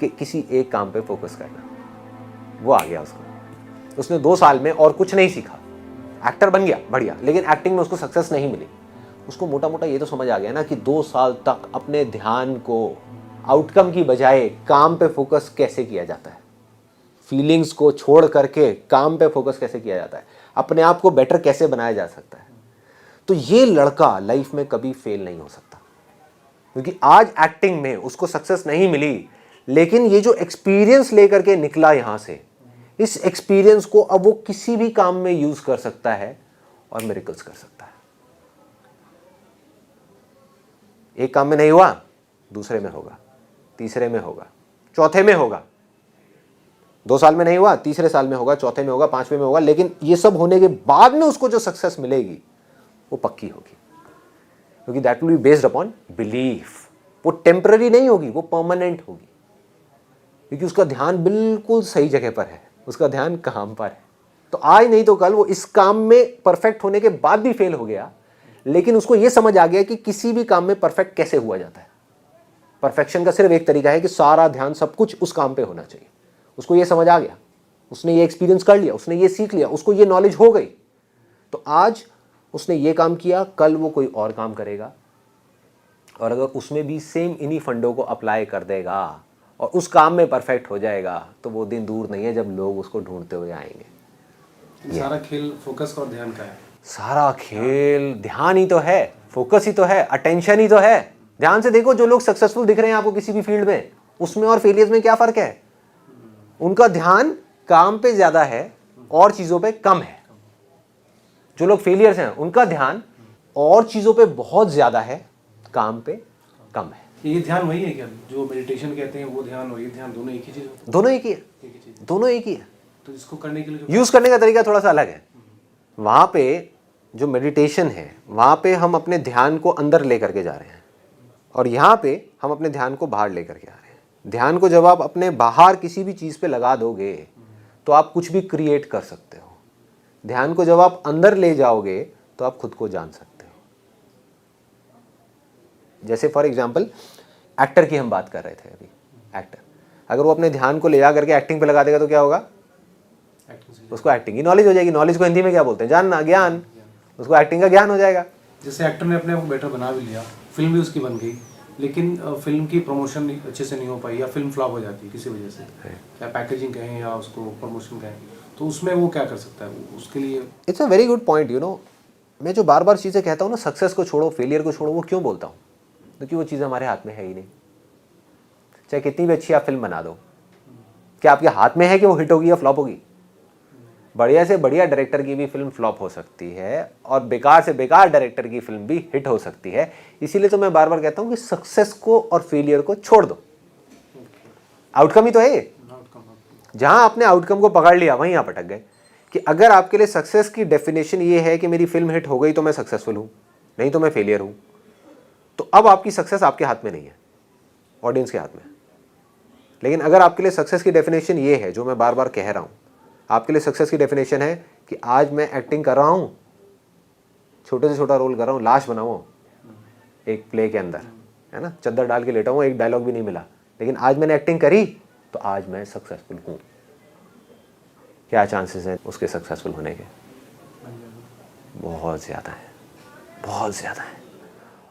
कि किसी एक काम पे फोकस करना। वो आ गया उसको, उसने 2 साल में और कुछ नहीं सीखा, एक्टर बन गया बढ़िया, लेकिन एक्टिंग में उसको सक्सेस नहीं मिली। उसको मोटा मोटा ये तो समझ आ गया ना कि 2 साल तक अपने ध्यान को आउटकम की बजाय काम पे फोकस कैसे किया जाता है, फीलिंग्स को छोड़ करके काम पे फोकस कैसे किया जाता है, अपने आप को बेटर कैसे बनाया जा सकता है। तो ये लड़का लाइफ में कभी फेल नहीं हो सकता, क्योंकि आज एक्टिंग में उसको सक्सेस नहीं मिली, लेकिन ये जो एक्सपीरियंस लेकर के निकला यहां से, इस एक्सपीरियंस को अब वो किसी भी काम में यूज कर सकता है और मिरेकल्स कर सकता है। एक काम में नहीं हुआ, दूसरे में होगा, तीसरे में होगा, चौथे में होगा। 2 साल में नहीं हुआ, तीसरे साल में होगा, चौथे में होगा, 5वें में होगा। लेकिन ये सब होने के बाद में उसको जो सक्सेस मिलेगी वो पक्की होगी, क्योंकि that will be based upon belief. वो टेम्पररी नहीं होगी, वो परमानेंट होगी, क्योंकि उसका ध्यान बिल्कुल सही जगह पर है, उसका ध्यान काम पर है। तो आज नहीं तो कल वो इस काम में परफेक्ट होने के बाद भी फेल हो गया, लेकिन उसको ये समझ आ गया कि किसी भी काम में परफेक्ट कैसे हुआ जाता है। परफेक्शन का सिर्फ एक तरीका है कि सारा ध्यान, सब कुछ उस काम पे होना चाहिए। उसको ये समझ आ गया, उसने ये एक्सपीरियंस कर लिया, उसने ये सीख लिया, उसको ये नॉलेज हो गई। तो आज उसने ये काम किया, कल वो कोई और काम करेगा, और अगर उसमें भी सेम इन्हीं फंडों को अप्लाई कर देगा और उस काम में परफेक्ट हो जाएगा, तो वो दिन दूर नहीं है जब लोग उसको ढूंढते हुए आएंगे। सारा खेल फोकस और ध्यान का है। सारा खेल ध्यान ही तो है, फोकस ही तो है, अटेंशन ही तो है। ध्यान से देखो, जो लोग सक्सेसफुल दिख रहे हैं आपको किसी भी फील्ड में, उसमें और फेलियर्स में क्या फर्क है? उनका ध्यान काम पे ज्यादा है और चीजों पे कम है। जो लोग फेलियर्स हैं उनका ध्यान और चीजों पे बहुत ज्यादा है, काम पे कम है। ये ध्यान वही है क्या जो मेडिटेशन कहते हैं, वो ध्यान और ये ध्यान दोनों एक ही चीज होती है? दोनों एक ही है, एक ही चीज। दोनों एक ही है। तो इसको करने के लिए यूज करने का तरीका थोड़ा सा अलग है। वहां पे जो मेडिटेशन है, वहां पे हम अपने ध्यान को अंदर लेकर के जा रहे हैं, और यहाँ पे हम अपने ध्यान को बाहर लेकर के आ रहे हैं। ध्यान को जब आप अपने बाहर किसी भी चीज़ पे लगा दोगे तो आप कुछ भी क्रिएट कर सकते हो। ध्यान को जब आप अंदर ले जाओगे तो आप खुद को जान सकते हो। जैसे फॉर एग्जाम्पल एक्टर की हम बात कर रहे थे अभी। एक्टर अगर वो अपने ध्यान को ले जा करके एक्टिंग पे लगा देगा तो क्या होगा? उसको एक्टिंग की नॉलेज हो जाएगी। नॉलेज को हिंदी में क्या बोलते हैं? जानना, ज्ञान। उसको एक्टिंग का ज्ञान हो जाएगा। जैसे एक्टर ने अपने आप को बेटर बना भी लिया, फिल्म भी उसकी बन गई, लेकिन फिल्म की प्रमोशन अच्छे से नहीं हो पाई या फिल्म फ्लॉप हो जाती है किसी वजह से, या पैकेजिंग कहें या उसको प्रमोशन कहें, तो उसमें वो क्या कर सकता है? उसके लिए it's a very good point. You know, मैं जो बार बार चीज़ें कहता हूँ ना, सक्सेस को छोड़ो, फेलियर को छोड़ो, वो क्यों बोलता हूँ? क्योंकि वो चीज़ हमारे हाथ में है ही नहीं। चाहे कितनी भी अच्छी आप फिल्म बना दो, क्या आपके हाथ में है कि वो हिट होगी या फ्लॉप होगी? बढ़िया से बढ़िया डायरेक्टर की भी फिल्म फ्लॉप हो सकती है और बेकार से बेकार डायरेक्टर की फिल्म भी हिट हो सकती है। इसीलिए तो मैं बार बार कहता हूँ कि सक्सेस को और फेलियर को छोड़ दो। आउटकम ही तो है। जहां आपने आउटकम को पकड़ लिया वहीं आप अटक गए। कि अगर आपके लिए सक्सेस की डेफिनेशन ये है कि मेरी फिल्म हिट हो गई तो मैं सक्सेसफुल हूं, नहीं तो मैं फेलियर हूं, तो अब आपकी सक्सेस आपके हाथ में नहीं है, ऑडियंस के हाथ में। लेकिन अगर आपके लिए सक्सेस की डेफिनेशन ये है, जो मैं बार बार कह रहा हूं, आपके लिए सक्सेस की डेफिनेशन है कि आज मैं एक्टिंग कर रहा हूं, छोटे से छोटा रोल कर रहा हूं, लाश बना हुआ एक प्ले के अंदर, है ना, चद्दर डाल के लेटा हूं, एक डायलॉग भी नहीं मिला, लेकिन आज मैंने एक्टिंग करी तो आज मैं सक्सेसफुल हूं। क्या चांसेस हैं उसके सक्सेसफुल होने के? बहुत ज़्यादा है, बहुत ज़्यादा है।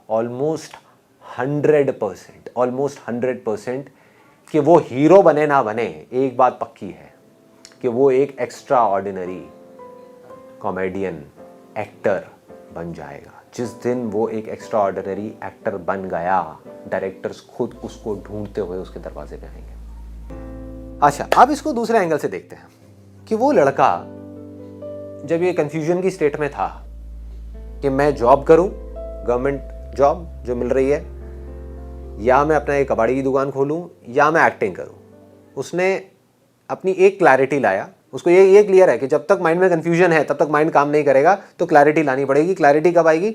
ऑलमोस्ट 100%, ऑलमोस्ट 100% कि वो हीरो बने ना बने, एक बात पक्की है कि वो एक एक्स्ट्रा ऑर्डिनरी कॉमेडियन एक्टर बन जाएगा। जिस दिन वो एक एक्स्ट्रा ऑर्डिनरी एक्टर बन गया, डायरेक्टर्स खुद उसको ढूंढते हुए उसके दरवाजे पे आएंगे। अच्छा, अब इसको दूसरे एंगल से देखते हैं कि वो लड़का जब ये कंफ्यूजन की स्टेट में था कि मैं जॉब करूं, गवर्नमेंट जॉब जो मिल रही है, या मैं अपना एक कबाड़ी की दुकान खोलूं, या मैं एक्टिंग करूं, उसने अपनी एक क्लैरिटी लाया। उसको ये क्लियर है कि जब तक माइंड में कंफ्यूजन है तब तक माइंड काम नहीं करेगा, तो क्लैरिटी लानी पड़ेगी। क्लैरिटी कब आएगी?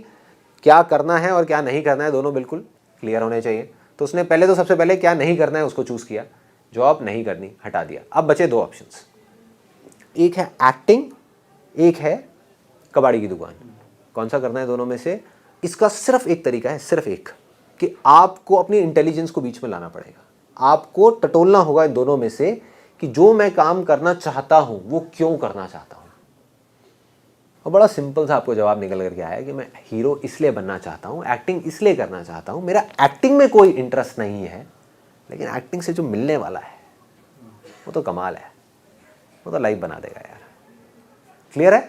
क्या करना है और क्या नहीं करना है, दोनों बिल्कुल क्लियर होने चाहिए। तो उसने पहले, तो सबसे पहले क्या नहीं करना है उसको चूज किया, जॉब नहीं करनी, हटा दिया। अब बचे दो ऑप्शंस, एक है एक्टिंग, एक है कबाड़ी की दुकान। कौन सा करना है दोनों में से? इसका सिर्फ एक तरीका है, सिर्फ एक, कि आपको अपनी इंटेलिजेंस को बीच में लाना पड़ेगा। आपको टटोलना होगा इन दोनों में से कि जो मैं काम करना चाहता हूं वो क्यों करना चाहता हूं। और बड़ा सिंपल सा आपको जवाब निकल करके आया कि मैं हीरो इसलिए बनना चाहता हूं, एक्टिंग इसलिए करना चाहता हूं, मेरा एक्टिंग में कोई इंटरेस्ट नहीं है, लेकिन एक्टिंग से जो मिलने वाला है वो तो कमाल है, वो तो लाइफ बना देगा यार। क्लियर है?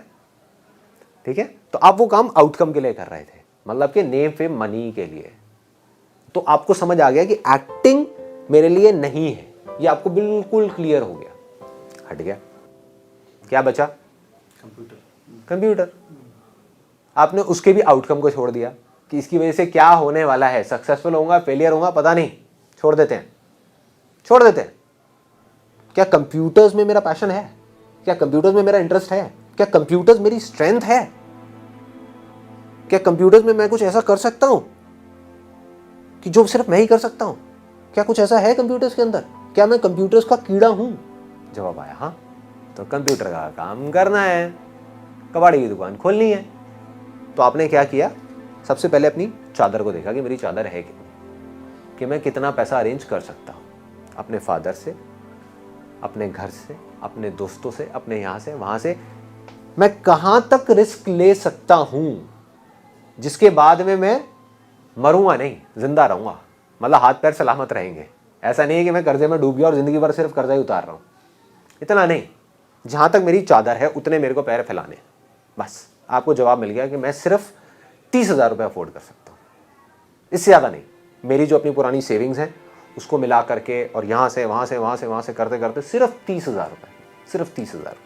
ठीक है। तो आप वो काम आउटकम के लिए कर रहे थे, मतलब कि नेम फेम मनी के लिए। तो आपको समझ आ गया कि एक्टिंग मेरे लिए नहीं है, ये आपको बिल्कुल क्लियर हो गया, हट गया। क्या बचा? कंप्यूटर। आपने उसके भी आउटकम को छोड़ दिया कि इसकी वजह से क्या होने वाला है, सक्सेसफुल होऊंगा, फेलियर होऊंगा, पता नहीं, छोड़ देते हैं, छोड़ देते हैं। क्या कंप्यूटर्स में मेरा पैशन है? क्या कंप्यूटर्स में मेरा इंटरेस्ट है? क्या कंप्यूटर्स मेरी स्ट्रेंथ है? क्या कंप्यूटर्स में मैं कुछ ऐसा कर सकता हूं कि जो सिर्फ मैं ही कर सकता हूं? क्या कुछ ऐसा है कंप्यूटर्स के अंदर? क्या मैं कंप्यूटर्स का कीड़ा हूं? जवाब आया हाँ। तो कंप्यूटर का काम करना है, कबाड़ी की दुकान खोलनी है। तो आपने क्या किया? सबसे पहले अपनी चादर को देखा कि मेरी चादर है कितनी, कि मैं कितना पैसा अरेंज कर सकता हूं, अपने फादर से, अपने घर से, अपने दोस्तों से, अपने यहाँ से वहाँ से, मैं कहाँ तक रिस्क ले सकता हूँ जिसके बाद में मैं मरूंगा नहीं, जिंदा रहूंगा, मतलब हाथ पैर सलामत रहेंगे। ऐसा नहीं है कि मैं कर्जे में डूब गया और जिंदगी भर सिर्फ कर्जा ही उतार रहा हूँ, इतना नहीं। जहाँ तक मेरी चादर है उतने मेरे को पैर फैलाने, बस। आपको जवाब मिल गया कि मैं सिर्फ 30,000 रुपये अफोर्ड कर सकता हूँ, इससे ज़्यादा नहीं। मेरी जो अपनी पुरानी सेविंग्स हैं उसको मिला करके और यहाँ से वहाँ से वहाँ से वहाँ से करते करते सिर्फ 30,000 रुपये, सिर्फ 30,000 रुपये।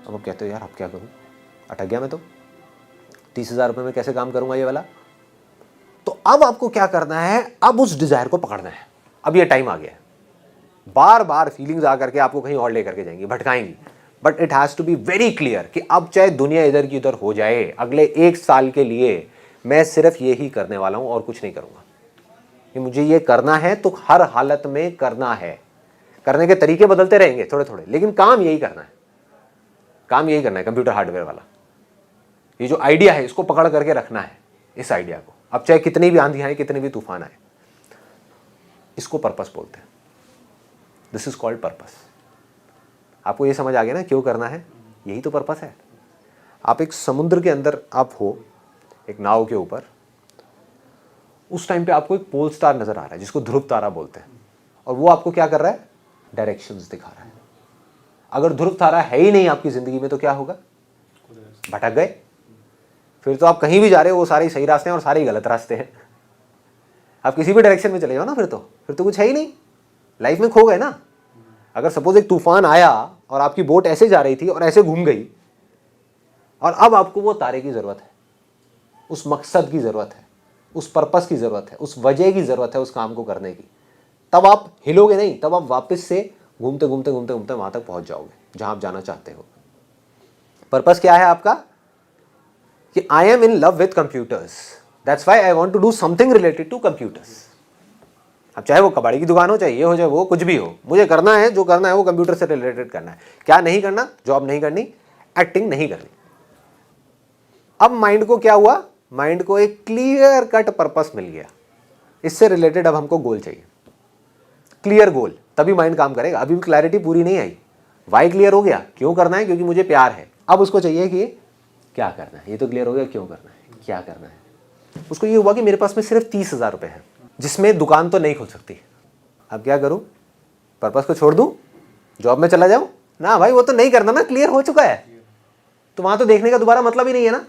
अब आप कहते हो यार अब क्या करूँ, अटक गया मैं तो, 30,000 रुपये में कैसे काम करूँगा ये वाला। तो अब आपको क्या करना है? अब उस डिज़ायर को पकड़ना है। अब ये टाइम आ गया है। बार बार फीलिंग्स आकर के आपको कहीं और लेकर के जाएंगी, भटकाएंगी, but it has to be very clear कि अब चाहे दुनिया इधर की उधर हो जाए, अगले 1 साल के लिए मैं सिर्फ ये ही करने वाला हूँ और कुछ नहीं करूँगा। कि मुझे ये करना है तो हर हालत में करना है। करने के तरीके बदलते रहेंगे थोड़े थोड़े, लेकिन काम यही करना है। काम यही करना है, कंप्यूटर हार्डवेयर वाला। ये जो आइडिया है इसको पकड़ करके रखना है, इस आइडिया को। अब चाहे कितनी भी आंधी आए, कितने भी तूफान आए, इसको पर्पस बोलते हैं। This is called purpose. आपको ये समझ आ गया ना क्यों करना है? यही तो पर्पस है। आप एक समुद्र के अंदर आप हो, एक नाव के ऊपर, उस टाइम पे आपको एक पोल स्टार नजर आ रहा है जिसको ध्रुव तारा बोलते हैं, और वो आपको क्या कर रहा है? डायरेक्शंस दिखा रहा है। अगर ध्रुव तारा है ही नहीं आपकी जिंदगी में तो क्या होगा? भटक गए। फिर तो आप कहीं भी जा रहे हो वो सारे सही रास्ते हैं और सारे ही गलत रास्ते हैं। आप किसी भी डायरेक्शन में चले जाओ ना, फिर तो कुछ है ही नहीं, लाइफ में खो गए ना। अगर सपोज एक तूफान आया और आपकी बोट ऐसे जा रही थी और ऐसे घूम गई, और अब आपको वो तारे की जरूरत है, उस मकसद की जरूरत है, उस पर्पस की जरूरत है, उस वजह की जरूरत है उस काम को करने की, तब आप हिलोगे नहीं, तब आप वापस से घूमते घूमते घूमते घूमते वहां तक पहुंच जाओगे जहां आप जाना चाहते हो। पर्पस क्या है आपका? कि I am in love with computers, that's why I want to do something related to computers. अब चाहे वो कबाड़ी की दुकान हो, चाहे ये हो, चाहे वो, कुछ भी हो, मुझे करना है, जो करना है वो कंप्यूटर से रिलेटेड करना है। क्या नहीं करना? जॉब नहीं करनी, एक्टिंग नहीं करनी। अब माइंड को क्या हुआ? माइंड को एक क्लियर कट पर्पस मिल गया, इससे रिलेटेड अब हमको गोल चाहिए, क्लियर गोल, तभी माइंड काम करेगा। अभी भी क्लैरिटी पूरी नहीं आई। वाई क्लियर हो गया, क्यों करना है, क्योंकि मुझे प्यार है। अब उसको चाहिए कि क्या करना है। ये तो क्लियर हो गया, क्यों करना है, क्या करना है। उसको ये हुआ कि मेरे पास में सिर्फ 30,000 रुपये है, जिसमें दुकान तो नहीं खुल सकती। अब क्या करूं? पर्पस को छोड़ दूं, जॉब में चला जाऊं? ना भाई, वो तो नहीं करना ना, क्लियर हो चुका है। तो वहां तो देखने का दोबारा मतलब ही नहीं है ना,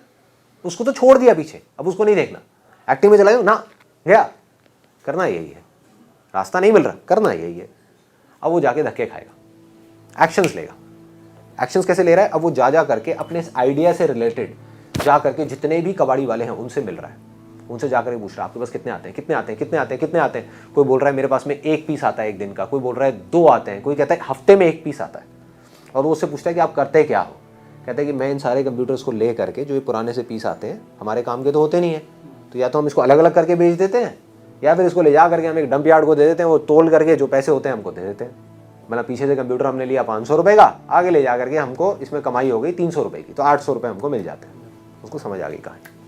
उसको तो छोड़ दिया पीछे, अब उसको नहीं देखना। एक्टिंग में चला जाऊं ना, गया, करना यही है, रास्ता नहीं मिल रहा, करना यही है। अब वो जाके धक्के खाएगा, एक्शंस लेगा। एक्शंस कैसे ले रहा है? अब वो जा करके अपने इस आइडिया से रिलेटेड जा करके जितने भी कबाड़ी वाले हैं उनसे मिल रहा है, उनसे जाकर पूछ रहा है आपके पास कितने आते हैं, कितने आते हैं, कितने आते हैं, कितने आते हैं। कोई बोल रहा है मेरे पास में 1 पीस आता है एक दिन का, कोई बोल रहा है 2 आते हैं, कोई कहता है हफ्ते में 1 पीस आता है। और वो उससे पूछता है कि आप करते क्या हो? कहते हैं कि मैं इन सारे कंप्यूटर्स को ले करके, जो ये पुराने से पीस आते हैं, हमारे काम के तो होते नहीं है, तो या तो हम इसको अलग अलग करके बेच देते हैं, या फिर इसको ले जा करके हम एक डंप यार्ड को दे देते हैं, वो तोल करके जो पैसे होते हैं हमको दे देते हैं। मतलब पीछे से कंप्यूटर हमने लिया 500 रुपये का, आगे ले जा करके हमको इसमें कमाई हो गई 300 रुपये की, तो 800 रुपये हमको मिल जाते हैं। उसको समझ आ गई कहानी।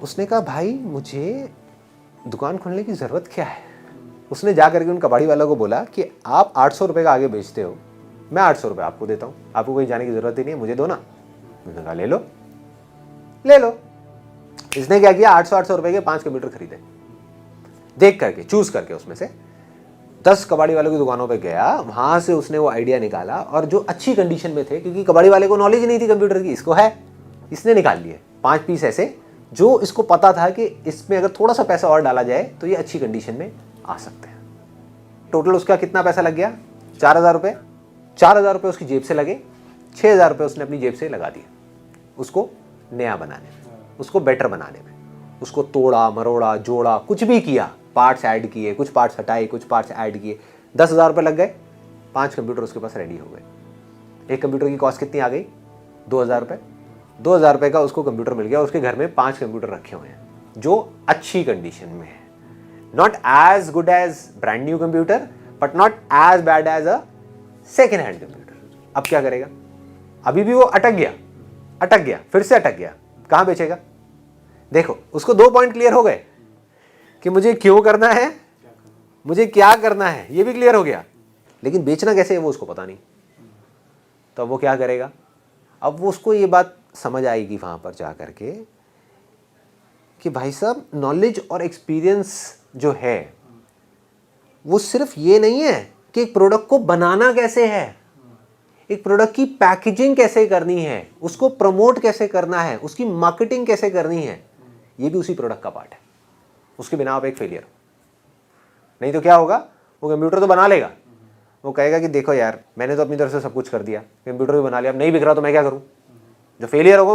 उसने कहा भाई मुझे दुकान खोलने की ज़रूरत क्या है? उसने जा करके उन कबाड़ी वालों को बोला कि आप 800 रुपये का आगे बेचते हो, मैं 800 रुपये आपको देता हूँ, आपको कहीं जाने की ज़रूरत ही नहीं है, मुझे दो ना। उसने कहा ले लो, ले लो। इसने क्या किया? 800 रुपये के 5 कंप्यूटर खरीदे, देख करके, चूज करके, उसमें से 10 कबाड़ी वालों की दुकानों पे गया, वहां से उसने वो आइडिया निकाला, और जो अच्छी कंडीशन में थे, क्योंकि कबाड़ी वाले को नॉलेज नहीं थी कंप्यूटर की, इसको है, इसने निकाल लिए 5 पीस ऐसे जो इसको पता था कि इसमें अगर थोड़ा सा पैसा और डाला जाए तो ये अच्छी कंडीशन में आ सकते हैं। टोटल उसका कितना पैसा लग गया? 4,000 रुपये। 4,000 रुपये उसकी जेब से लगे, 6,000 रुपये उसने अपनी जेब से लगा दिए उसको नया बनाने में, उसको बेटर बनाने में। उसको तोड़ा मरोड़ा, जोड़ा, कुछ भी किया, पार्ट्स ऐड किए, कुछ पार्ट्स हटाए, कुछ पार्ट्स ऐड किए। 10,000 रुपये लग गए, 5 कंप्यूटर उसके पास रेडी हो गए। एक कंप्यूटर की कॉस्ट कितनी आ गई? 2,000 रुपये। 2,000 रुपये का उसको कंप्यूटर मिल गया। उसके घर में 5 कंप्यूटर रखे हुए हैं जो अच्छी कंडीशन में है, not as good as brand new computer, but not as bad as a second hand computer. अब क्या करेगा? अभी भी वो अटक गया, फिर से अटक गया, कहां बेचेगा? देखो, उसको 2 पॉइंट क्लियर हो गए कि मुझे क्यों करना है, मुझे क्या करना है, ये भी क्लियर हो गया, लेकिन बेचना कैसे है वो उसको पता नहीं। तो अब वो क्या करेगा? अब वो उसको ये बात समझ आएगी वहां पर जा करके कि भाई साहब, नॉलेज और एक्सपीरियंस जो है वो सिर्फ ये नहीं है कि एक प्रोडक्ट को बनाना कैसे है, एक प्रोडक्ट की पैकेजिंग कैसे करनी है, उसको प्रमोट कैसे करना है, उसकी मार्केटिंग कैसे करनी है, ये भी उसी प्रोडक्ट का पार्ट है। उसके बिना आप एक फेलियर। नहीं तो क्या होगा? वो कंप्यूटर तो बना लेगा, वो कहेगा कि देखो यार, मैंने तो अपनी तरफ से सब कुछ कर दिया, कंप्यूटर भी बना लिया, अब नहीं बिक रहा तो मैं क्या करूं? जो फेलियर होगा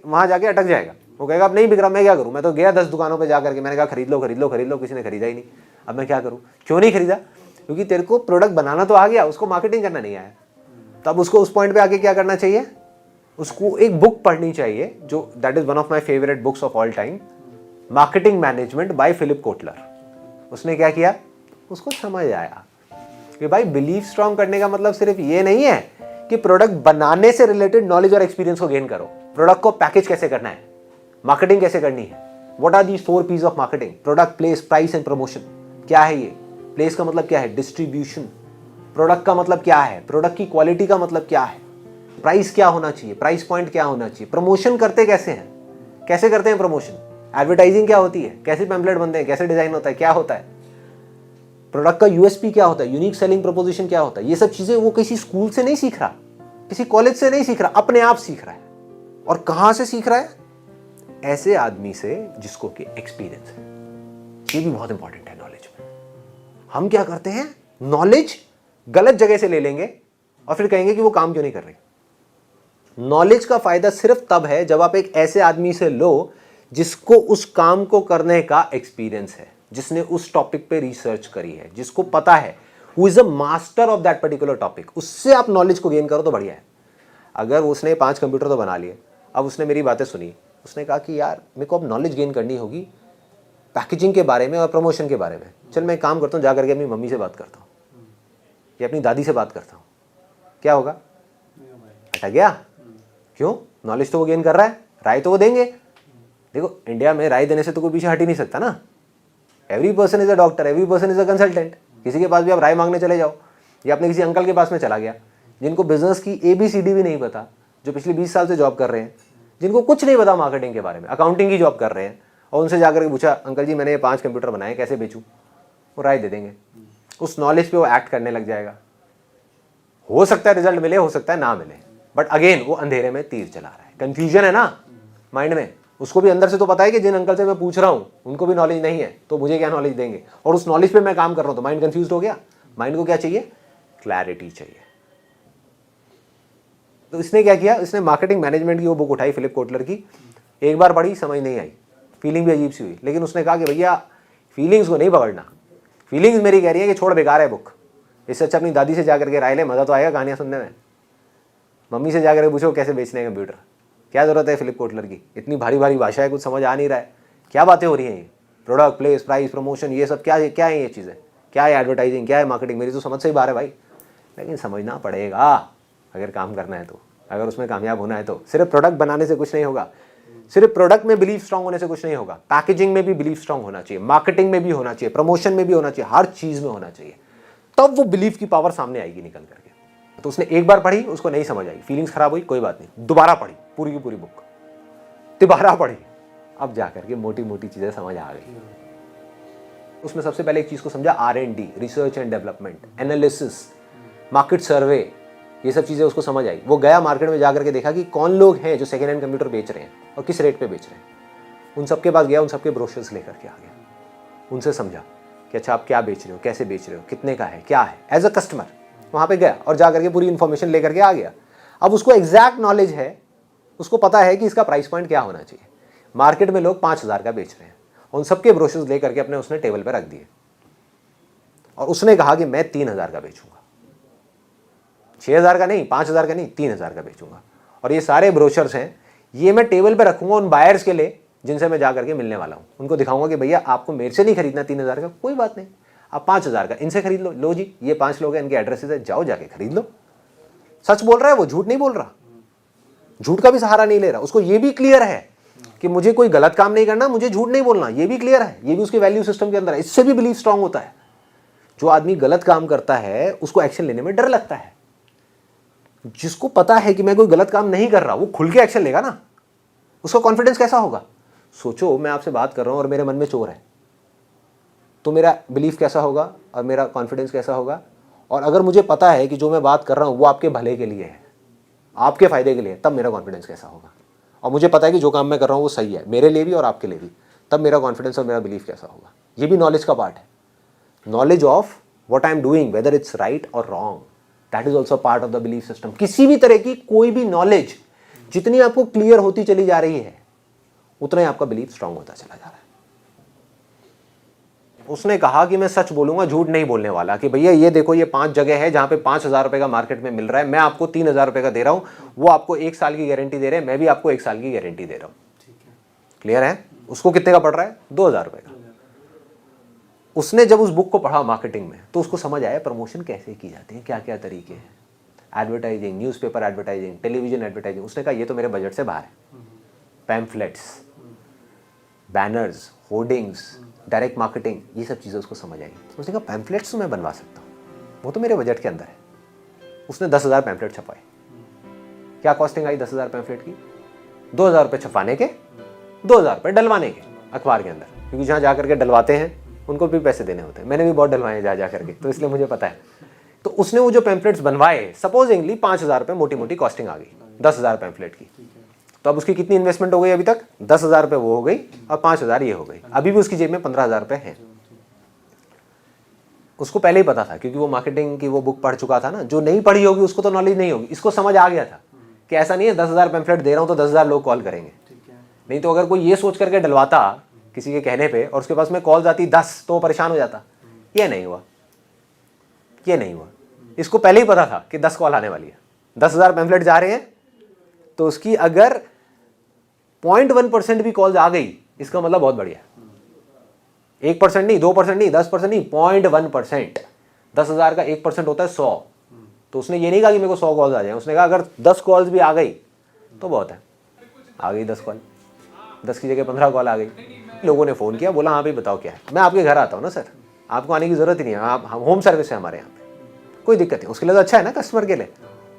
वहां जाके अटक जाएगा। वो कहेगा अब नहीं बिक रहा, मैं क्या करूं? मैं तो गया 10 दुकानों पे जा करके, मैंने कहा खरीद लो खरीद लो खरीद लो, किसी ने खरीदा ही नहीं, अब मैं क्या करूं? क्यों नहीं खरीदा? क्योंकि तेरे को प्रोडक्ट बनाना तो आ गया, उसको मार्केटिंग करना नहीं आया। तब उसको उस पॉइंट पे आके क्या करना चाहिए? उसको एक बुक पढ़नी चाहिए, जो that is one of my favourite books of all time, marketing management by Philip Kotler. उसने क्या किया? उसको समझ आया कि भाई बिलीफ स्ट्रॉन्ग करने का मतलब सिर्फ ये नहीं है कि प्रोडक्ट बनाने से रिलेटेड नॉलेज और एक्सपीरियंस को गेन करो। प्रोडक्ट को पैकेज कैसे करना है, मार्केटिंग कैसे करनी है, what are these 4 P's of marketing, product, place, price and promotion. क्या है ये? प्लेस का मतलब क्या है? डिस्ट्रीब्यूशन। प्रोडक्ट का मतलब क्या है? प्रोडक्ट की क्वालिटी का मतलब क्या है? प्राइस क्या होना चाहिए? प्राइस पॉइंट क्या होना चाहिए? प्रमोशन करते कैसे हैं? कैसे करते हैं प्रमोशन? एडवर्टाइजिंग क्या होती है? कैसे पैम्पलेट बनते हैं? कैसे डिजाइन होता है? क्या होता है? प्रोडक्ट का यूएसपी क्या होता है? यूनिक सेलिंग प्रोपोजिशन क्या होता है? ये सब चीजें वो किसी स्कूल से नहीं सीख रहा, किसी कॉलेज से नहीं सीख रहा, अपने आप सीख रहा है। और कहां से सीख रहा है? ऐसे आदमी से जिसको कि एक्सपीरियंस है। ये भी बहुत इंपॉर्टेंट है नॉलेज में। हम क्या करते हैं, नॉलेज गलत जगह से ले लेंगे और फिर कहेंगे कि वो काम क्यों नहीं कर रही। नॉलेज का फायदा सिर्फ तब है जब आप एक ऐसे आदमी से लो जिसको उस काम को करने का एक्सपीरियंस है, जिसने उस टॉपिक पे रिसर्च करी है, जिसको पता है, who is a master of that particular topic. उससे आप नॉलेज को गेन करो तो बढ़िया है। अगर उसने 5 कंप्यूटर तो बना लिए, अब उसने मेरी बातें सुनी, उसने कहा कि यार मेरे को अब नॉलेज गेन करनी होगी पैकेजिंग के बारे में और प्रमोशन के बारे में, चल मैं काम करता हूँ, जा करके अपनी मम्मी से बात करता हूँ या अपनी दादी से बात करता हूँ। क्या होगा? अटक गया। क्यों? नॉलेज तो वो गेन कर रहा है, राय तो वो देंगे। देखो इंडिया में राय देने से तो कोई पीछे हट ही नहीं सकता ना। Every person is a doctor, every person is a consultant. किसी के पास भी आप राय मांगने चले जाओ, या अपने किसी अंकल के पास में चला गया जिनको बिजनेस की ABCD भी नहीं पता, जो पिछले 20 साल से जॉब कर रहे हैं, जिनको कुछ नहीं पता मार्केटिंग के बारे में, अकाउंटिंग की जॉब कर रहे हैं, और उनसे जाकर के पूछा अंकल जी मैंने ये 5 कंप्यूटर बनाए कैसे बेचूं, वो राय दे देंगे। उस नॉलेज पे वो एक्ट करने लग जाएगा। हो सकता है रिजल्ट मिले, हो सकता है ना मिले, बट अगेन वो अंधेरे में तीर चला रहा है। कंफ्यूजन है ना माइंड में। उसको भी अंदर से तो पता है कि जिन अंकल से मैं पूछ रहा हूं उनको भी नॉलेज नहीं है, तो मुझे क्या नॉलेज देंगे, और उस नॉलेज पे मैं काम कर रहा हूं, तो माइंड कंफ्यूज हो गया। माइंड को क्या चाहिए? क्लैरिटी चाहिए। तो इसने क्या किया, इसने मार्केटिंग मैनेजमेंट की वो बुक उठाई फिलिप कोटलर की, एक बार पढ़ी, समझ नहीं आई, फीलिंग भी अजीब सी हुई, लेकिन उसने कहा कि भैया फीलिंग्स को नहीं पकड़ना, फीलिंग्स मेरी कह रही है कि छोड़, बेकार है बुक, इससे अच्छा अपनी दादी से जाकर के राय ले, मजा तो आएगा कहानियां सुनने में। मम्मी से जाकर पूछो कैसे बेचने हैं कंप्यूटर, क्या जरूरत है फिलिप कोटलर की, इतनी भारी भारी भाषा है, कुछ समझ आ नहीं रहा है, क्या बातें हो रही हैं ये, प्रोडक्ट, प्लेस, प्राइस, प्रमोशन, ये सब क्या क्या है, ये चीज़ें क्या है, एडवर्टाइजिंग क्या है, मार्केटिंग, मेरी तो समझ से ही बाहर है भाई। लेकिन समझना पड़ेगा अगर काम करना है तो, अगर उसमें कामयाब होना है तो। सिर्फ प्रोडक्ट बनाने से कुछ नहीं होगा, सिर्फ प्रोडक्ट में बिलीव स्ट्रांग होने से कुछ नहीं होगा, पैकेजिंग में भी बिलीव स्ट्रांग होना चाहिए, मार्केटिंग में भी होना चाहिए, प्रमोशन में भी होना चाहिए, हर चीज में होना चाहिए, तब वो बिलीव की पावर सामने आएगी निकल करके। तो उसने एक बार पढ़ी, उसको नहीं समझ आई, फीलिंग्स खराब हुई, कोई बात नहीं, दोबारा पढ़ी पूरी की पूरी बुक, दोबारा पढ़ी, अब जाकर के मोटी मोटी चीजें समझ आ गई। उसमें सबसे पहले एक चीज को समझा, R&D, research and development, analysis, market सर्वे, ये सब चीजें उसको समझ आई। वो गया मार्केट में जाकर के देखा कि कौन लोग हैं जो सेकेंड हैंड कंप्यूटर बेच रहे हैं और किस रेट पे बेच रहे हैं। उन सबके पास गया, उन सबके ब्रोशर्स लेकर के आ गया, उनसे समझा कि अच्छा आप क्या बेच रहे हो, कैसे बेच रहे हो, कितने का है, क्या है, एज अ कस्टमर वहाँ पे गया और जाकर के पूरी इन्फॉर्मेशन लेकर के आ गया। अब उसको एग्जैक्ट नॉलेज है, उसको पता है कि इसका प्राइस पॉइंट क्या होना चाहिए। मार्केट में लोग 5,000 का बेच रहे हैं, उन सबके ब्रोशर्स लेकर के अपने उसने टेबल पर रख दिए और उसने कहा कि मैं 3,000 का बेचूंगा, 6,000 का नहीं, 5,000 का नहीं, 3,000 का बेचूंगा। और ये सारे ब्रोशर्स हैं, ये मैं टेबल पे रखूंगा उन बायर्स के लिए जिनसे मैं जाकर के मिलने वाला हूं। उनको दिखाऊंगा कि भैया आपको मेरे से नहीं खरीदना 3,000 का, कोई बात नहीं, आप 5,000 का इनसे खरीद लो। लो जी, ये 5 लोग हैं, इनके एड्रेसेस है, जाओ जाके खरीद लो। सच बोल रहा है वो, झूठ नहीं बोल रहा, झूठ का भी सहारा नहीं ले रहा। उसको ये भी क्लियर है कि मुझे कोई गलत काम नहीं करना, मुझे झूठ नहीं बोलना, ये भी क्लियर है, ये भी उसके वैल्यू सिस्टम के अंदर है। इससे भी बिलीव स्ट्रांग होता है। जो आदमी गलत काम करता है उसको एक्शन लेने में डर लगता है। जिसको पता है कि मैं कोई गलत काम नहीं कर रहा, वो खुल के एक्शन लेगा ना, उसका कॉन्फिडेंस कैसा होगा। सोचो मैं आपसे बात कर रहा हूं और मेरे मन में चोर है, तो मेरा बिलीफ कैसा होगा और मेरा कॉन्फिडेंस कैसा होगा। और अगर मुझे पता है कि जो मैं बात कर रहा हूं वो आपके भले के लिए है, आपके फायदे के लिए, तब मेरा कॉन्फिडेंस कैसा होगा। और मुझे पता है कि जो काम मैं कर रहा हूं वो सही है मेरे लिए भी और आपके लिए भी, तब मेरा कॉन्फिडेंस और मेरा बिलीफ कैसा होगा। ये भी नॉलेज का पार्ट है। Knowledge of what I am doing, whether it's right और wrong, that is also part of the belief system. किसी भी तरह की कोई भी नॉलेज जितनी आपको क्लियर होती चली जा रही है, उतना ही आपका बिलीफ स्ट्रांग होता चला जा रहा है। उसने कहा कि मैं सच बोलूंगा, झूठ नहीं बोलने वाला, कि भैया ये देखो ये 5 जगह है जहां पे 5,000 रुपए का मार्केट में मिल रहा है, मैं आपको 3,000 रुपए का दे रहा हूं, वो आपको 1 साल की गारंटी दे रहे हैं, मैं भी आपको 1 साल की गारंटी दे रहा हूं। क्लियर है। उसको कितने का पड़ रहा है? 2,000 रुपए का। उसने जब उस बुक को पढ़ा मार्केटिंग में, तो उसको समझ आया प्रमोशन कैसे की जाती है, क्या क्या तरीके हैं, advertising, newspaper advertising, television advertising. उसने कहा ये तो मेरे बजट से बाहर है। Pamphlets, banners, hoardings, direct marketing, ये सब चीज़ें उसको समझ आई। उसने कहा पैम्फलेट्स तो मैं बनवा सकता हूँ, वो तो मेरे बजट के अंदर है। उसने 10,000 पैम्फलेट छपवाए। क्या कॉस्टिंग आई 10,000 पैम्फलेट की? 2,000 रुपये छपाने के, 2,000 रुपये डलवाने के अखबार के अंदर, क्योंकि जहाँ जा करके डलवाते हैं उनको भी पैसे देने होते हैं। मैंने भी बहुत डलवाए हैं जा करके, तो इसलिए मुझे पता है। तो उसने वो जो पैम्फलेट्स बनवाए, सपोजिंगली 5,000 रुपये मोटी मोटी कॉस्टिंग आ गई 10,000 पैम्फलेट की। तो अब उसकी कितनी इन्वेस्टमेंट हो गई अभी तक? 10,000 रुपये वो हो गई और 5,000 ये हो गई। अभी भी उसकी जेब में 15,000 रुपये हैं। उसको पहले ही पता था, क्योंकि वो मार्केटिंग की वो बुक पढ़ चुका था ना। जो नहीं पढ़ी होगी उसको तो नॉलेज नहीं होगी, इसको समझ आ गया था कि ऐसा नहीं है 10,000 पैम्फलेट दे रहा हूँ तो 10,000 लोग कॉल करेंगे। नहीं तो अगर कोई ये सोच करके डलवाता किसी के कहने पे और उसके पास में कॉल्स आती 10 तो वो परेशान हो जाता। ये नहीं हुआ, ये नहीं हुआ। इसको पहले ही पता था कि 10 कॉल आने वाली है, 10,000 पैम्फलेट जा रहे हैं, तो उसकी अगर 0.1% भी कॉल्स आ गई, इसका मतलब बहुत बढ़िया है। 1% नहीं, 2% नहीं, 10% नहीं, 0.1%। 10,000 का 1% होता है 100। तो उसने ये नहीं कहा कि मेरे को 100 कॉल्स आ जाए, उसने कहा अगर 10 कॉल्स भी आ गई तो बहुत है। आ गई 10 कॉल, 10 की जगह 15 कॉल आ गई। लोगों ने फ़ोन किया, बोला हाँ भाई बताओ क्या है। मैं आपके घर आता हूँ ना सर, आपको आने की ज़रूरत ही नहीं है, आप हम होम सर्विस है हमारे यहाँ पे, कोई दिक्कत नहीं। उसके लिए तो अच्छा है ना कस्टमर के लिए,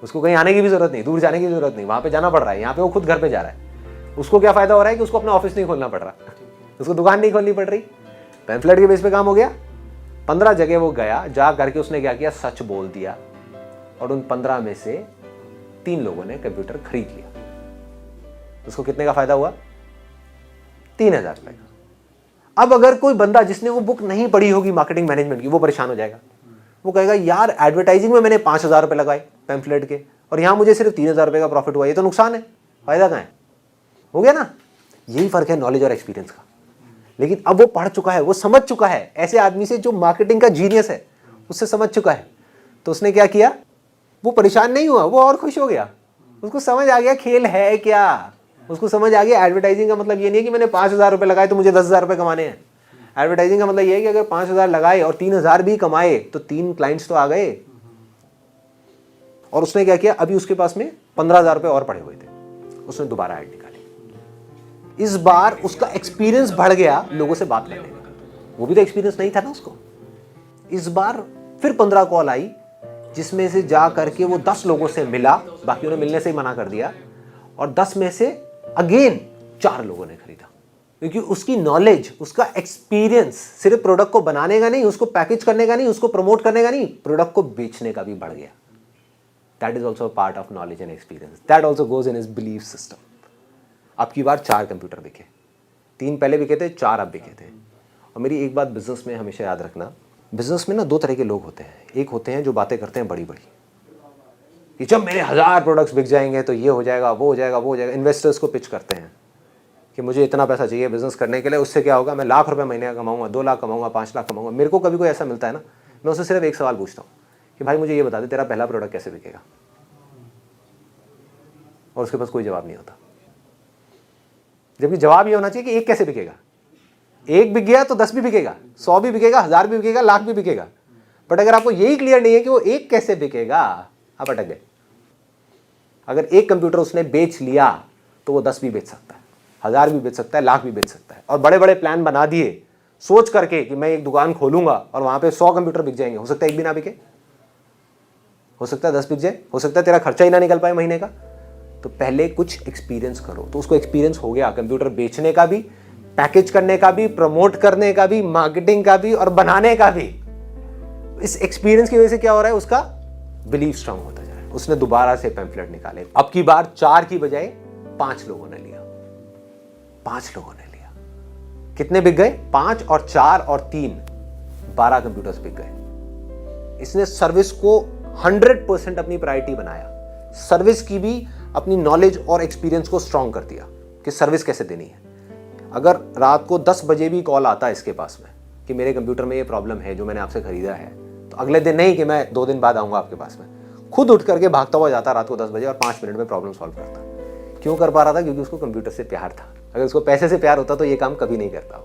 उसको कहीं आने की भी ज़रूरत नहीं, दूर जाने की ज़रूरत नहीं, वहाँ पे जाना पड़ रहा है। यहाँ पे वो खुद घर पे जा रहा है। उसको क्या फ़ायदा हो रहा है कि उसको अपना ऑफिस नहीं खोलना पड़ रहा, उसको दुकान नहीं खोलनी पड़ रही। पैम्फलेट के बेस पे काम हो गया। 15 जगह वो गया, जा करके उसने क्या किया, सच बोल दिया। और उन 15 में से 3 लोगों ने कंप्यूटर खरीद लिया। उसको कितने का फायदा हुआ? 3,000 रुपए का। अब अगर कोई बंदा जिसने वो बुक नहीं पढ़ी होगी मार्केटिंग मैनेजमेंट की, वो परेशान हो जाएगा। वो कहेगा यार एडवर्टाइजिंग में मैंने 5,000 रुपए लगाए पैम्फलेट के, और यहां मुझे सिर्फ 3,000 रुपए का प्रॉफिट हुआ, ये तो नुकसान है, फायदा कहां है? हो गया ना। यही फर्क है नॉलेज और एक्सपीरियंस का। लेकिन अब वो पढ़ चुका है, वो समझ चुका है, ऐसे आदमी से जो मार्केटिंग का जीनियस है उससे समझ चुका है। तो उसने क्या किया, वो परेशान नहीं हुआ, वो और खुश हो गया। उसको समझ आ गया खेल है क्या। उसको समझ आ गया एडवर्टाइजिंग का मतलब ये नहीं है कि मैंने 5,000 रुपए लगाए तो मुझे 10,000 रुपए कमाने हैं। एडवर्टाइजिंग का मतलब ये है कि अगर 5,000 लगाए और 3,000 भी कमाए तो 3 क्लाइंट्स तो आ गए। और उसने क्या किया, अभी उसके पास में 15,000 रुपए और पड़े हुए थे, उसने दोबारा ऐड निकाली। इस बार उसका एक्सपीरियंस बढ़ गया लोगों से बात करने का। वो भी तो एक्सपीरियंस नहीं था ना उसको। इस बार फिर 15 कॉल आई, जिसमें से जा करके वो 10 लोगों से मिला, बाकियों ने मिलने से ही मना कर दिया। और 10 में से अगेन 4 लोगों ने खरीदा, क्योंकि उसकी नॉलेज, उसका एक्सपीरियंस सिर्फ प्रोडक्ट को बनाने का नहीं, उसको पैकेज करने का नहीं, उसको प्रमोट करने का नहीं, प्रोडक्ट को बेचने का भी बढ़ गया। That is also part of knowledge and experience. That also goes in his belief system. अब की बार 4 कंप्यूटर बिके, 3 पहले बिके थे, 4 अब बिके थे। और मेरी एक बात बिजनेस में हमेशा याद रखना, बिजनेस में ना 2 तरह के लोग होते हैं। एक होते हैं जो बातें करते हैं बड़ी बड़ी, कि जब मेरे 1000 प्रोडक्ट्स बिक जाएंगे तो ये हो जाएगा, वो हो जाएगा, वो हो जाएगा। इन्वेस्टर्स को पिच करते हैं कि मुझे इतना पैसा चाहिए बिजनेस करने के लिए, उससे क्या होगा, मैं लाख रुपए महीने का कमाऊंगा, 2 लाख कमाऊंगा, 5 लाख कमाऊंगा। मेरे को कभी कोई ऐसा मिलता है ना, मैं उससे सिर्फ एक सवाल पूछता हूँ कि भाई मुझे ये बता दे तेरा पहला प्रोडक्ट कैसे बिकेगा, और उसके पास कोई जवाब नहीं होता। जबकि जवाब ये होना चाहिए कि एक कैसे बिकेगा। एक बिक गया तो 10 भी बिकेगा, 100 भी बिकेगा, 1000 भी बिकेगा, लाख भी बिकेगा। बट अगर आपको यही क्लियर नहीं है कि वो एक कैसे बिकेगा, आप अटक गए। अगर एक कंप्यूटर उसने बेच लिया तो वो 10 भी बेच सकता है, 1000 भी बेच सकता है, लाख भी बेच सकता है। और बड़े बड़े प्लान बना दिए सोच करके कि मैं एक दुकान खोलूंगा और वहां पे 100 कंप्यूटर बिक जाएंगे। हो सकता है एक भी ना बिके, हो सकता है 10 बिक जाए, हो सकता है तेरा खर्चा ही ना निकल पाए महीने का। तो पहले कुछ एक्सपीरियंस करो। तो उसको एक्सपीरियंस हो गया कंप्यूटर बेचने का भी, पैकेज करने का भी, प्रमोट करने का भी, मार्केटिंग का भी और बनाने का भी। इस एक्सपीरियंस की वजह से क्या हो रहा है, उसका बिलीफ स्ट्रांग होता जा रहा है। उसने दोबारा से पैम्फलेट निकाले। अब की बार 4 की बजाय 5 लोगों ने लिया, 5 लोगों ने लिया। कितने बिक गए? 5 और 4 और 3, 12 कंप्यूटर्स बिक गए। इसने सर्विस को 100% अपनी प्रायोरिटी बनाया। सर्विस की भी अपनी नॉलेज और एक्सपीरियंस को स्ट्रांग कर दिया कि सर्विस कैसे देनी है। अगर रात को 10 बजे भी कॉल आता है इसके पास में कि मेरे कंप्यूटर में ये प्रॉब्लम है जो मैंने आपसे खरीदा है, तो अगले दिन नहीं कि मैं 2 दिन बाद आऊंगा आपके पास में, खुद उठ करके भागता हुआ जाता रात को 10 बजे और 5 मिनट में प्रॉब्लम सॉल्व करता। क्यों कर पा रहा था? क्योंकि उसको कंप्यूटर से प्यार था। अगर उसको पैसे से प्यार होता तो ये काम कभी नहीं करता।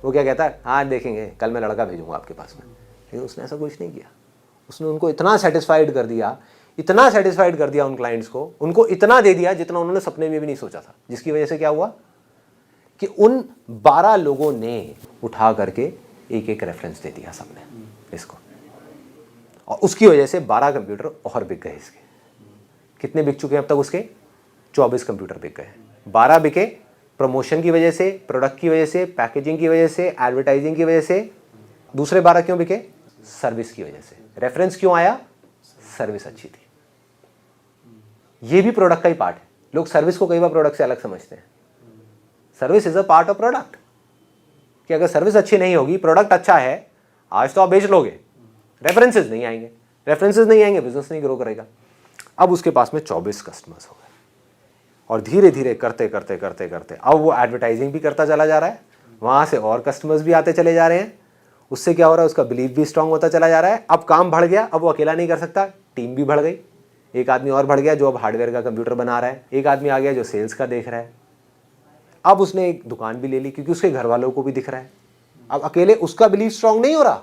वो क्या कहता है, हाँ देखेंगे, कल मैं लड़का भेजूंगा आपके पास में। लेकिन उसने ऐसा कुछ नहीं किया। उसने उनको इतना सेटिस्फाइड कर दिया इतना सेटिस्फाइड कर दिया उन क्लाइंट्स को, उनको इतना दे दिया जितना उन्होंने सपने में भी नहीं सोचा था, जिसकी वजह से क्या हुआ कि उन 12 लोगों ने उठा करके एक एक रेफरेंस दे दिया सबने इसको, और उसकी वजह से 12 कंप्यूटर और बिक गए इसके। कितने बिक चुके हैं अब तक उसके? 24 कंप्यूटर बिक गए। 12 बिके प्रमोशन की वजह से, प्रोडक्ट की वजह से, पैकेजिंग की वजह से, एडवर्टाइजिंग की वजह से। दूसरे 12 क्यों बिके? सर्विस की वजह से। रेफरेंस क्यों आया? सर्विस अच्छी थी। ये भी प्रोडक्ट का ही पार्ट है। लोग सर्विस को कई बार प्रोडक्ट से अलग समझते हैं। Service is a part of product, कि अगर सर्विस अच्छी नहीं होगी, प्रोडक्ट अच्छा है, आज तो आप बेच लोगे, रेफरेंसेस नहीं आएंगे, रेफरेंसेस नहीं आएंगे, बिजनेस नहीं ग्रो करेगा। अब उसके पास में 24 कस्टमर्स हो गए, और धीरे धीरे करते करते करते करते अब वो एडवर्टाइजिंग भी करता चला जा रहा है, वहाँ से और कस्टमर्स भी आते चले जा रहे हैं। उससे क्या हो रहा है? उसका बिलीव भी स्ट्रांग होता चला जा रहा है। अब काम बढ़ गया, अब वो अकेला नहीं कर सकता, टीम भी बढ़ गई। एक आदमी और बढ़ गया जो अब हार्डवेयर का कंप्यूटर बना रहा है, एक आदमी आ गया जो सेल्स का देख रहा है। अब उसने एक दुकान भी ले ली, क्योंकि उसके घर वालों को भी दिख रहा है। अब अकेले उसका बिलीव स्ट्रांग नहीं हो रहा,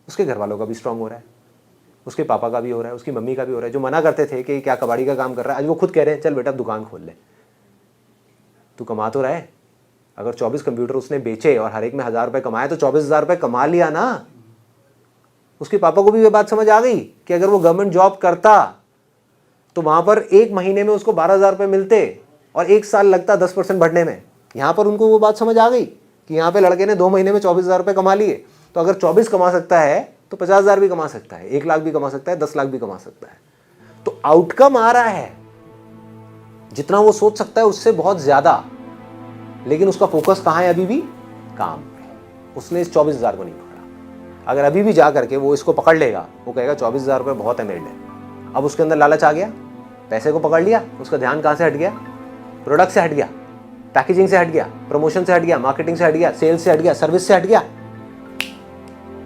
उसके घर वालों का भी स्ट्रांग हो रहा है, उसके पापा का भी हो रहा है, उसकी मम्मी का भी हो रहा है। जो मना करते थे कि क्या कबाड़ी का काम कर रहा है, आज वो खुद कह रहे हैं चल बेटा दुकान खोल ले, तू कमा तो रहा है। अगर 24 कंप्यूटर उसने बेचे और हर एक में 1000 रुपये कमाए तो 24,000 रुपये कमा लिया ना। उसके पापा को भी ये बात समझ आ गई कि अगर वो गवर्नमेंट जॉब करता तो वहाँ पर एक महीने में उसको 12,000 रुपये मिलते और 1 साल लगता 10% बढ़ने में। यहाँ पर उनको वो बात समझ आ गई कि यहाँ पे लड़के ने 2 महीने में 24,000 रुपये कमा लिए, तो अगर 24 कमा सकता है तो 50,000 भी कमा सकता है, 1 लाख भी कमा सकता है, 10 लाख भी कमा सकता है। तो आउटकम आ रहा है जितना वो सोच सकता है उससे बहुत ज्यादा, लेकिन उसका फोकस कहाँ है? अभी भी काम पे। उसने इस 24,000 को नहीं पकड़ा। अगर अभी भी जा करके वो इसको पकड़ लेगा, वो कहेगा 24,000 रुपये बहुत है मेरे लिए। अब उसके अंदर लालच आ गया, पैसे को पकड़ लिया, उसका ध्यान कहाँ से हट गया? प्रोडक्ट से हट गया, पैकेजिंग से हट गया, प्रमोशन से हट गया, मार्केटिंग से हट गया, सेल्स से हट गया, सर्विस से हट गया।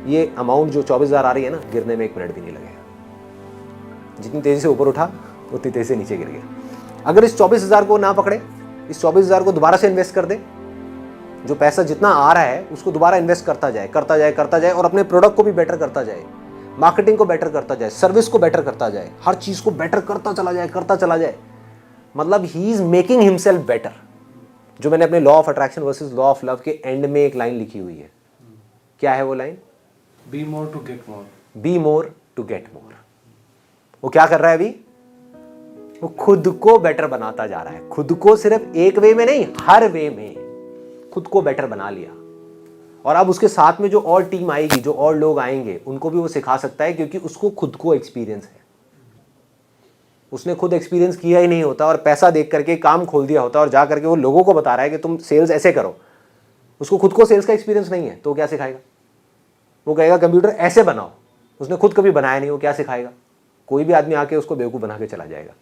ये अमाउंट जो 24,000 आ रही है ना, गिरने में 1 मिनट भी नहीं लगेगा। जितनी तेजी से ऊपर उठा उतनी तेजी से नीचे गिर गया। अगर इस 24,000 को ना पकड़े, इस 24,000 को दोबारा से इन्वेस्ट कर दे, जो पैसा जितना आ रहा है उसको दोबारा इन्वेस्ट करता जाए करता जाए करता जाए, और अपने प्रोडक्ट को भी बेटर करता जाए, मार्केटिंग को बेटर करता जाए, सर्विस को बेटर करता जाए, हर चीज को बेटर करता चला जाए, मतलब he is making himself better. जो मैंने अपने law of attraction versus law of love के एंड में एक लाइन लिखी हुई है। क्या है वो line? Be more to get more. Be more to get more. वो क्या कर रहा है अभी? वो खुद को बेटर बनाता जा रहा है। खुद को सिर्फ एक वे में नहीं, हर वे में खुद को बेटर बना लिया। और अब उसके साथ में जो और टीम आएगी, जो और लोग आएंगे, उनको भी वो सिखा सकता है, क्योंकि उसको खुद को एक्सपीरियंस है। उसने खुद एक्सपीरियंस किया ही नहीं होता और पैसा देख करके काम खोल दिया होता और जा करके वो लोगों को बता रहा है कि तुम सेल्स ऐसे करो। उसको खुद को सेल्स का एक्सपीरियंस नहीं है तो क्या सिखाएगा? वो कहेगा कंप्यूटर ऐसे बनाओ, उसने खुद कभी बनाया नहीं, वो क्या सिखाएगा? कोई भी आदमी आके उसको बेवकूफ़ बना के चला जाएगा,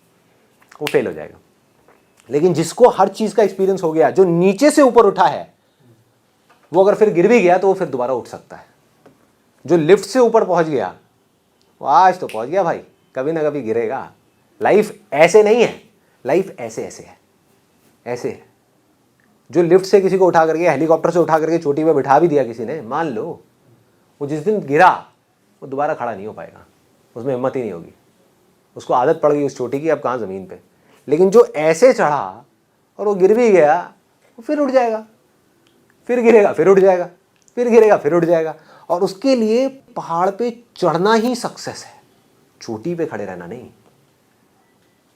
वो फेल हो जाएगा। लेकिन जिसको हर चीज़ का एक्सपीरियंस हो गया, जो नीचे से ऊपर उठा है, वो अगर फिर गिर भी गया तो वो फिर दोबारा उठ सकता है। जो लिफ्ट से ऊपर पहुंच गया वो आज तो पहुंच गया भाई, कभी ना कभी गिरेगा। लाइफ ऐसे नहीं है, लाइफ ऐसे ऐसे है, ऐसे है। जो लिफ्ट से किसी को उठा करके, हेलीकॉप्टर से उठा करके चोटी पे बिठा भी दिया किसी ने, मान लो वो जिस दिन गिरा वो दोबारा खड़ा नहीं हो पाएगा, उसमें हिम्मत ही नहीं होगी। उसको आदत पड़ गई उस चोटी की, अब कहाँ ज़मीन पे। लेकिन जो ऐसे चढ़ा और वो गिर भी गया, वो फिर उठ जाएगा, फिर गिरेगा, फिर उठ जाएगा, फिर गिरेगा, फिर उठ जाएगा। और उसके लिए पहाड़ पे चढ़ना ही सक्सेस है, चोटी पे खड़े रहना नहीं।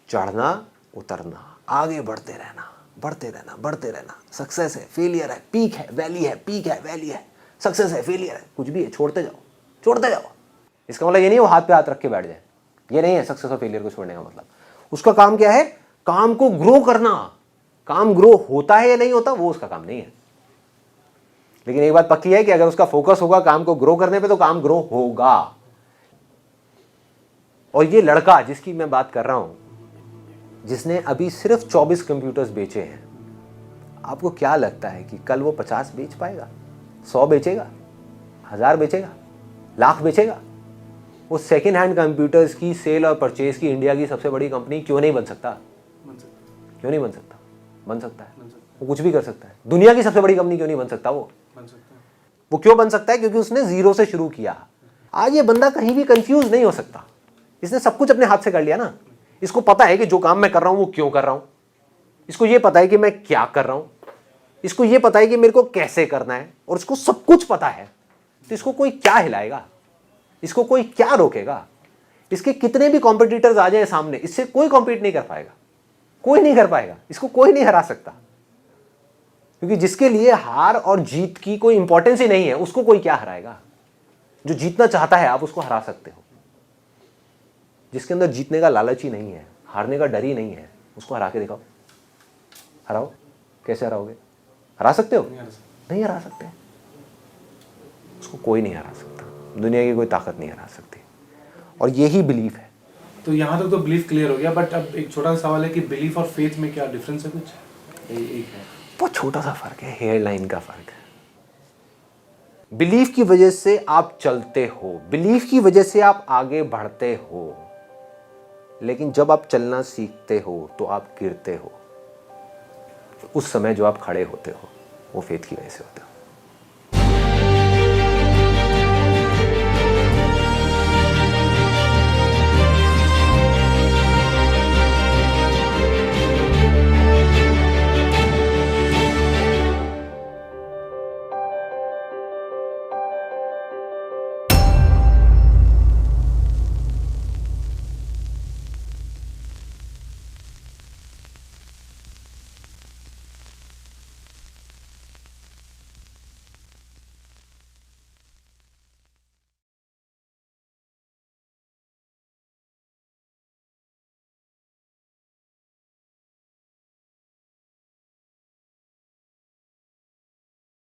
चढ़ना, उतरना, आगे बढ़ते रहना, बढ़ते रहना, बढ़ते रहना, सक्सेस है, फेलियर है, पीक है, वैली है, पीक है, वैली है, सक्सेस है, फेलियर है, कुछ भी है, छोड़ते जाओ, छोड़ते जाओ। इसका मतलब ये नहीं वो हाथ पे हाथ रख के बैठ जाए, ये नहीं है सक्सेस और फेलियर को छोड़ने का मतलब। उसका काम क्या है? काम को ग्रो करना। काम ग्रो होता है या नहीं होता वो उसका काम नहीं है। लेकिन एक बात पक्की है कि अगर उसका फोकस होगा काम को ग्रो करने पे तो काम ग्रो होगा। और ये लड़का जिसकी मैं बात कर रहा हूं, जिसने अभी सिर्फ 24 कंप्यूटर्स बेचे हैं, आपको क्या लगता है कि कल वो 50 बेच पाएगा? 100 बेचेगा? 1000 बेचेगा? लाख बेचेगा? वो सेकेंड हैंड कंप्यूटर्स की सेल और परचेज की इंडिया की सबसे बड़ी कंपनी क्यों नहीं बन सकता? क्यों नहीं बन सकता? बन सकता है। वो कुछ भी कर सकता है। दुनिया की सबसे बड़ी कंपनी क्यों नहीं बन सकता? वो क्यों बन सकता है? क्योंकि उसने जीरो से शुरू किया। आज ये बंदा कहीं भी कंफ्यूज नहीं हो सकता। इसने सब कुछ अपने हाथ से कर लिया ना। इसको पता है कि जो काम मैं कर रहा हूं वो क्यों कर रहा हूं, इसको ये पता है कि मैं क्या कर रहा हूं, इसको ये पता है कि मेरे को कैसे करना है, और इसको सब कुछ पता है। तो इसको कोई क्या हिलाएगा, इसको कोई क्या रोकेगा? इसके कितने भी कॉम्पिटिटर्स आ जाए सामने, इससे कोई कॉम्पीट नहीं कर पाएगा, कोई नहीं कर पाएगा, इसको कोई नहीं हरा सकता। क्योंकि जिसके लिए हार और जीत की कोई इंपॉर्टेंस ही नहीं है, उसको कोई क्या हराएगा? जो जीतना चाहता है आप उसको हरा सकते हो। जिसके अंदर जीतने का लालच ही नहीं है, हारने का डर ही नहीं है, उसको हरा के दिखाओ। हराओ, कैसे हराओगे? हरा सकते हो? नहीं हरा सकते। उसको कोई नहीं हरा सकता, दुनिया की कोई ताकत नहीं हरा सकती। और यही बिलीफ है। तो यहाँ तक तो बिलीफ क्लियर हो गया, बट अब एक छोटा सा सवाल है कि बिलीफ और फेथ में क्या डिफरेंस है? कुछ एक है, बहुत छोटा सा फर्क है, हेयर लाइन का फर्क है। बिलीफ की वजह से आप चलते हो, बिलीफ की वजह से आप आगे बढ़ते हो, लेकिन जब आप चलना सीखते हो तो आप गिरते हो। उस समय जो आप खड़े होते हो वो फेथ की वजह से होते हो।